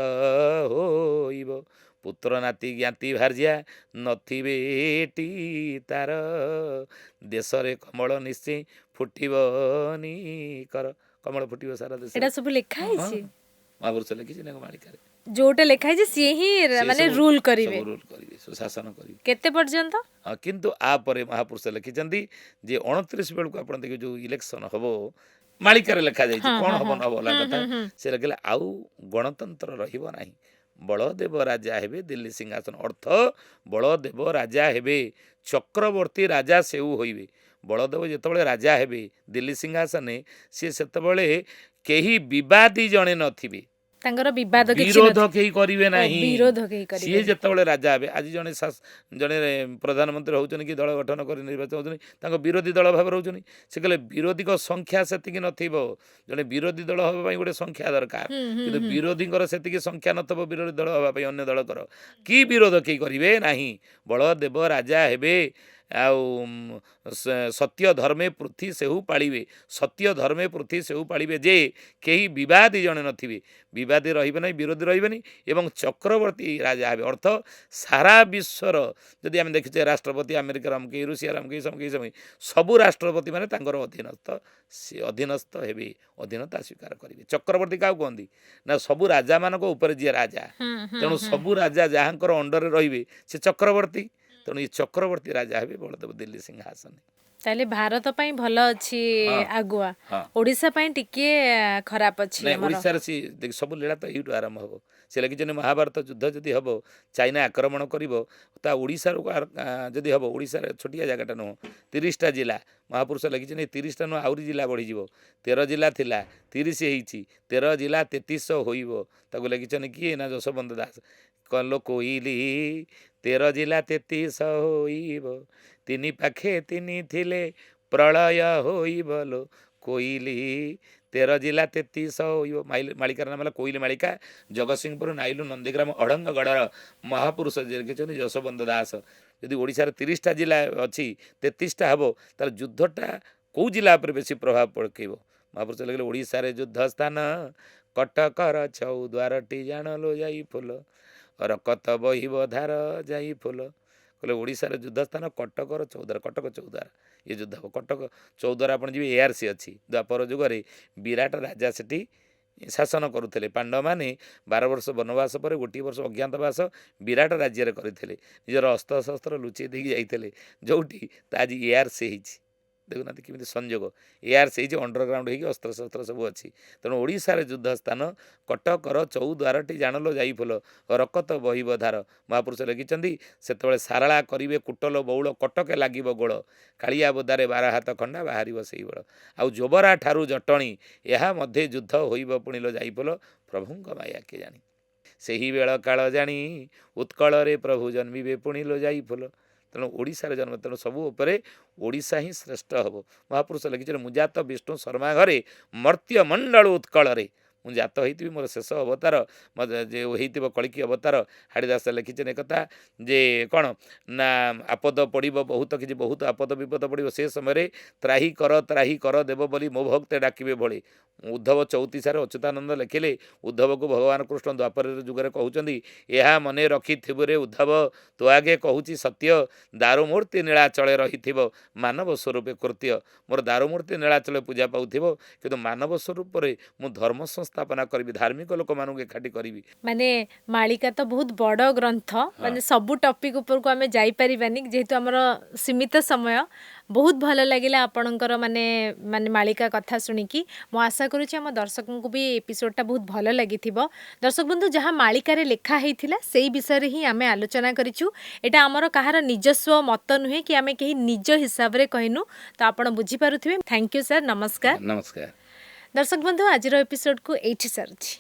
ହୋଇବ। ପୁତ୍ର ନାତି ଜ୍ଞାତି ଭାର୍ଯ୍ୟା ନଥିବେ ଏଟି ତାର, ଦେଶରେ କମଳ ନିଶ୍ଚୟ ଫୁଟିବନି କର। କମଳ ଫୁଟିବ ସାରା ଦେଶରେ। ଏଟା ସବୁ ଲେଖା ହେଇଛି। ମହାପୁରୁଷ ଲେଖିଛି ନା ମାଳିକାରେ। ଯୋଉଟା ଲେଖା ହେଇଛି ସିଏ ହିଁ ମାନେ ରୁଲ୍ କରିବେ, ସବୁ ରୁଲ୍ କରିବେ, ସବୁ ଶାସନ କରିବେ। କେତେ ପର୍ଯ୍ୟନ୍ତ? କିନ୍ତୁ ଆପରେ ମହାପୁରୁଷ ଲେଖିଛନ୍ତି ଯେ 29 ବେଳକୁ ଆପଣ ଦେଖିବେ ଯେଉଁ ଇଲେକ୍ସନ ହେବ, ମାଳିକାରେ ଲେଖାଯାଇଛି କ'ଣ ହେବ ନ ହେବ ଅଲଗା କଥା। ସେ ଲେଖିଲେ ଆଉ ଗଣତନ୍ତ୍ର ରହିବ ନାହିଁ, ବଳଦେବ ରାଜା ହେବେ ଦିଲ୍ଲୀ ସିଂହାସନ। ଅର୍ଥ ବଳଦେବ ରାଜା ହେବେ, ଚକ୍ରବର୍ତ୍ତୀ ରାଜା ସେଉ ହୋଇବେ। ବଳଦେବ ଯେତେବେଳେ ରାଜା ହେବେ ଦିଲ୍ଲୀ ସିଂହାସନରେ, ସିଏ ସେତେବେଳେ କେହି ବିବାଦୀ ଜଣେ ନଥିବେ, ତାଙ୍କର ବିବାଦ କିଛି ବିରୋଧ କେହି କରିବେ ନାହିଁ। ବିରୋଧ କେହି ସିଏ କରିବେ। ଯେତେବେଳେ ରାଜା ହେବେ, ଆଜି ଜଣେ ପ୍ରଧାନମନ୍ତ୍ରୀ ହେଉଛନ୍ତି କି ଦଳ ଗଠନ କରି ନିର୍ବାଚନ ହେଉଛନ୍ତି, ତାଙ୍କ ବିରୋଧୀ ଦଳ ଭାବରେ ରହୁଛନ୍ତି। ସେ କହିଲେ ବିରୋଧୀଙ୍କ ସଂଖ୍ୟା ସେତିକି ନଥିବ। ଜଣେ ବିରୋଧୀ ଦଳ ହେବା ପାଇଁ ଗୋଟେ ସଂଖ୍ୟା ଦରକାର, କିନ୍ତୁ ବିରୋଧୀଙ୍କର ସେତିକି ସଂଖ୍ୟା ନଥିବ ବିରୋଧୀ ଦଳ ହେବା ପାଇଁ ଅନ୍ୟ ଦଳ କର। କି ବିରୋଧ କେହି କରିବେ ନାହିଁ, ବଳଦେବ ରାଜା ହେବେ। ଆଉ ସତ୍ୟ ଧର୍ମେ ପୃଥି ସେହୁ ପାଳିବେ ସତ୍ୟ ଧର୍ମେ ପୃଥି ସେହୁ ପାଳିବେ ଯେ କେହି ବିବାଦୀ ଜଣେ ନଥିବେ ବିବାଦୀ ରହିବେ ନାହିଁ ବିରୋଧୀ ରହିବେନି ଏବଂ ଚକ୍ରବର୍ତ୍ତୀ ରାଜା ହେବେ ଅର୍ଥ ସାରା ବିଶ୍ୱର ଯଦି ଆମେ ଦେଖିଛେ ରାଷ୍ଟ୍ରପତି ଆମେରିକାର ଅମକେଇ ରୁଷିଆର ଅମକେଇ ସମକେଇ ସମକେଇ ସବୁ ରାଷ୍ଟ୍ରପତିମାନେ ତାଙ୍କର ଅଧୀନସ୍ଥ ହେବେ ଅଧୀନତା ସ୍ୱୀକାର କରିବେ ଚକ୍ରବର୍ତ୍ତୀ କାହାକୁ କୁହନ୍ତି ନା ସବୁ ରାଜାମାନଙ୍କ ଉପରେ ଯିଏ ରାଜା ତେଣୁ ସବୁ ରାଜା ଯାହାଙ୍କର ଅଣ୍ଡରରେ ରହିବେ ସେ ଚକ୍ରବର୍ତ୍ତୀ ତେଣୁ ଏ ଚକ୍ରବର୍ତ୍ତୀ ରାଜା ହେବେ ବଳଦେବ ଦିଲ୍ଲୀ ସିଂହାସନରେ ତାହେଲେ ଭାରତ ପାଇଁ ଭଲ ଅଛି ହଁ ଆଗୁଆ ହଁ ଓଡ଼ିଶା ପାଇଁ ଟିକେ ଖରାପ ଅଛି ନାଇଁ ଆମର। ଓଡ଼ିଶାର ସବୁ ଲୀଳା ତ ଏଇଠୁ ଆରମ୍ଭ ହେବ ସେ ଲେଖିଛନ୍ତି ମହାଭାରତ ଯୁଦ୍ଧ ଯଦି ହେବ ଚାଇନା ଆକ୍ରମଣ କରିବ ତା ଓଡ଼ିଶାରୁ ଯଦି ହେବ ଓଡ଼ିଶାର ଛୋଟିଆ ଜାଗାଟା ନୁହଁ 30ଟା ଜିଲ୍ଲା ମହାପୁରୁଷ ଲେଖିଛନ୍ତି 30ଟା ନୁହଁ ଆହୁରି ଜିଲ୍ଲା ବଢ଼ିଯିବ 13 ଜିଲ୍ଲା ଥିଲା 30 ହେଇଛି 13 ଜିଲ୍ଲା 3300 ହୋଇବ ତାକୁ ଲେଖିଛନ୍ତି କିଏ ନା ଯଶୋବନ୍ତ ଦାସ କଲ କୋଇଲି 13 ଜିଲ୍ଲା 3300 ହୋଇବ ତିନି ପାଖେ ତିନି ଥିଲେ ପ୍ରଳୟ ହୋଇବ ଲୋ କୋଇଲି 13 ଜିଲ୍ଲା 3300 ହୋଇବ ମାଳିକାର ନାମ ହେଲା କୋଇଲି ମାଳିକା ଜଗତସିଂହପୁର ନାଇଲୁ ନନ୍ଦୀଗ୍ରାମ ଅଢଙ୍ଗଗଡ଼ର ମହାପୁରୁଷ ଲେଖିଛନ୍ତି ଯଶୋବନ୍ତ ଦାସ ଯଦି ଓଡ଼ିଶାର 30ଟା ଜିଲ୍ଲା ଅଛି 33ଟା ହେବ ତାହେଲେ ଯୁଦ୍ଧଟା କେଉଁ ଜିଲ୍ଲା ଉପରେ ବେଶୀ ପ୍ରଭାବ ପକାଇବ ମହାପୁରୁଷ ଲେଖିଲେ ଓଡ଼ିଶାରେ ଯୁଦ୍ଧ ସ୍ଥାନ କଟକର ଚୌଦ୍ୱାରଟି ଜାଣଲୋ ଯାଇ ଫୁଲ ରକତ ବହିବ ଧାର ଯାଇ ଫୁଲ କହିଲେ ଓଡ଼ିଶାର ଯୁଦ୍ଧ ସ୍ଥାନ କଟକର ଚୌଦ୍ୱାର କଟକ ଚୌଦ୍ୱାର ଏ ଯୁଦ୍ଧ ହେବ କଟକ ଚୌଦ୍ୱାର ଆପଣ ଯିବେ ARC ଅଛି ଦ୍ୱାପର ଯୁଗରେ ବିରାଟ ରାଜା ସେଠି ଶାସନ କରୁଥିଲେ ପାଣ୍ଡବମାନେ 12 ବର୍ଷ ବନବାସ ପରେ ଗୋଟିଏ ବର୍ଷ ଅଜ୍ଞାତବାସ ବିରାଟ ରାଜ୍ୟରେ କରିଥିଲେ ନିଜର ଅସ୍ତ୍ରଶସ୍ତ୍ର ଲୁଚେଇ ଦେଇକି ଯାଇଥିଲେ ଯେଉଁଠି ତା ଆଜି ARC ହେଇଛି ଦେଖୁନାହାନ୍ତି କେମିତି ସଂଯୋଗ ARC ହେଇଛି ଅଣ୍ଡରଗ୍ରାଉଣ୍ଡ ହେଇକି ଅସ୍ତ୍ରଶସ୍ତ୍ର ସବୁ ଅଛି ତେଣୁ ଓଡ଼ିଶାରେ ଯୁଦ୍ଧ ସ୍ଥାନ କଟକର ଚୌଦ୍ୱାରଟି ଜାଣଲୋ ଯାଇ ଫୁଲ ରକତ ବହିବ ଧାର ମହାପୁରୁଷ ଲେଖିଛନ୍ତି ସେତେବେଳେ ସାରଳା କରିବେ କୁଟଲ ବଉଳ କଟକେ ଲାଗିବ ଗୋଳ କାଳିଆ ବୋଦାରେ 12 ହାତ ଖଣ୍ଡା ବାହାରିବ ସେଇ ବଳ ଆଉ ଜୋବରା ଠାରୁ ଜଟଣୀ ଏହା ମଧ୍ୟରେ ଯୁଦ୍ଧ ହୋଇବ ପୁଣିଲ ଯାଇ ଫୁଲ ପ୍ରଭୁଙ୍କ ମାୟା କେ ଜାଣି ସେହି ବେଳ କାଳ ଜାଣି ଉତ୍କଳରେ ପ୍ରଭୁ ଜନ୍ମିବେ ପୁଣିଲ ଯାଇ ଫୁଲ ତେଣୁ ଓଡ଼ିଶାରେ ଜନ୍ମ ତେଣୁ ସବୁ ଉପରେ ଓଡ଼ିଶା ହିଁ ଶ୍ରେଷ୍ଠ ହେବ ମହାପୁରୁଷ ଲେଖିଛନ୍ତି ମୁଁ ଜାତ ବିଷ୍ଣୁ ଶର୍ମା ଘରେ ମର୍ତ୍ତ୍ୟ ମଣ୍ଡଳ ଉତ୍କଳରେ ମୁଁ ଜାତ ହେଇଥିବି ମୋର ଶେଷ ଅବତାର ଯେ ହେଇଥିବ କଳିକି ଅବତାର ହାଡ଼ିଦାସ ଲେଖିଛନ୍ତି ଏକଥା ଯେ କ'ଣ ନା ଆପଦ ପଡ଼ିବ ବହୁତ କିଛି ବହୁତ ଆପଦ ବିପଦ ପଡ଼ିବ ସେ ସମୟରେ ତ୍ରାହି କର ଦେବ ବୋଲି ମୋ ଭକ୍ତେ ଡାକିବେ ଭଳି ଉଦ୍ଧବ 34 ଅଚ୍ୟୁତାନନ୍ଦ ଲେଖିଲେ ଉଦ୍ଧବକୁ ଭଗବାନ କୃଷ୍ଣ ଦ୍ୱାପର ଯୁଗରେ କହୁଛନ୍ତି ଏହା ମନେ ରଖିଥିବୁରେ ଉଦ୍ଧବ ତୁ ଆଗେ କହୁଛି ସତ୍ୟ ଦାରୁମୂର୍ତ୍ତି ନୀଳାଚଳେ ରହିଥିବ ମାନବ ସ୍ୱରୂପେ କୃତ୍ୟ ମୋର ଦାରୁମୂର୍ତ୍ତି ନୀଳାଚଳେ ପୂଜା ପାଉଥିବ କିନ୍ତୁ ମାନବ ସ୍ୱରୂପରେ ମୁଁ ଧର୍ମ ସଂସ୍ଥାପନା କରିବି ଧାର୍ମିକ ଲୋକମାନଙ୍କୁ ଏକାଠି କରିବି ମାନେ ମାଳିକା ତ ବହୁତ ବଡ଼ ଗ୍ରନ୍ଥ ମାନେ ସବୁ ଟପିକ୍ ଉପରକୁ ଆମେ ଯାଇପାରିବାନି ଯେହେତୁ ଆମର ସୀମିତ ସମୟ ବହୁତ ଭଲ ଲାଗିଲା ଆପଣଙ୍କର ମାନେ ମାନେ ମାଳିକା କଥା ଶୁଣିକି ମୁଁ ଆଶା କରୁଛି ଆମ ଦର୍ଶକଙ୍କୁ ବି ଏପିସୋଡ଼ଟା ବହୁତ ଭଲ ଲାଗିଥିବ ଦର୍ଶକ ବନ୍ଧୁ ଯାହା ମାଳିକାରେ ଲେଖା ହେଇଥିଲା ସେଇ ବିଷୟରେ ହିଁ ଆମେ ଆଲୋଚନା କରିଛୁ ଏଇଟା ଆମର କାହାର ନିଜସ୍ୱ ମତ ନୁହେଁ କି ଆମେ କେହି ନିଜ ହିସାବରେ କହିନୁ ତ ଆପଣ ବୁଝିପାରୁଥିବେ ଥ୍ୟାଙ୍କ ୟୁ ସାର୍ ନମସ୍କାର ନମସ୍କାର ଦର୍ଶକ ବନ୍ଧୁ ଆଜିର ଏପିସୋଡ଼କୁ ଏଇଠି ସାରୁଛି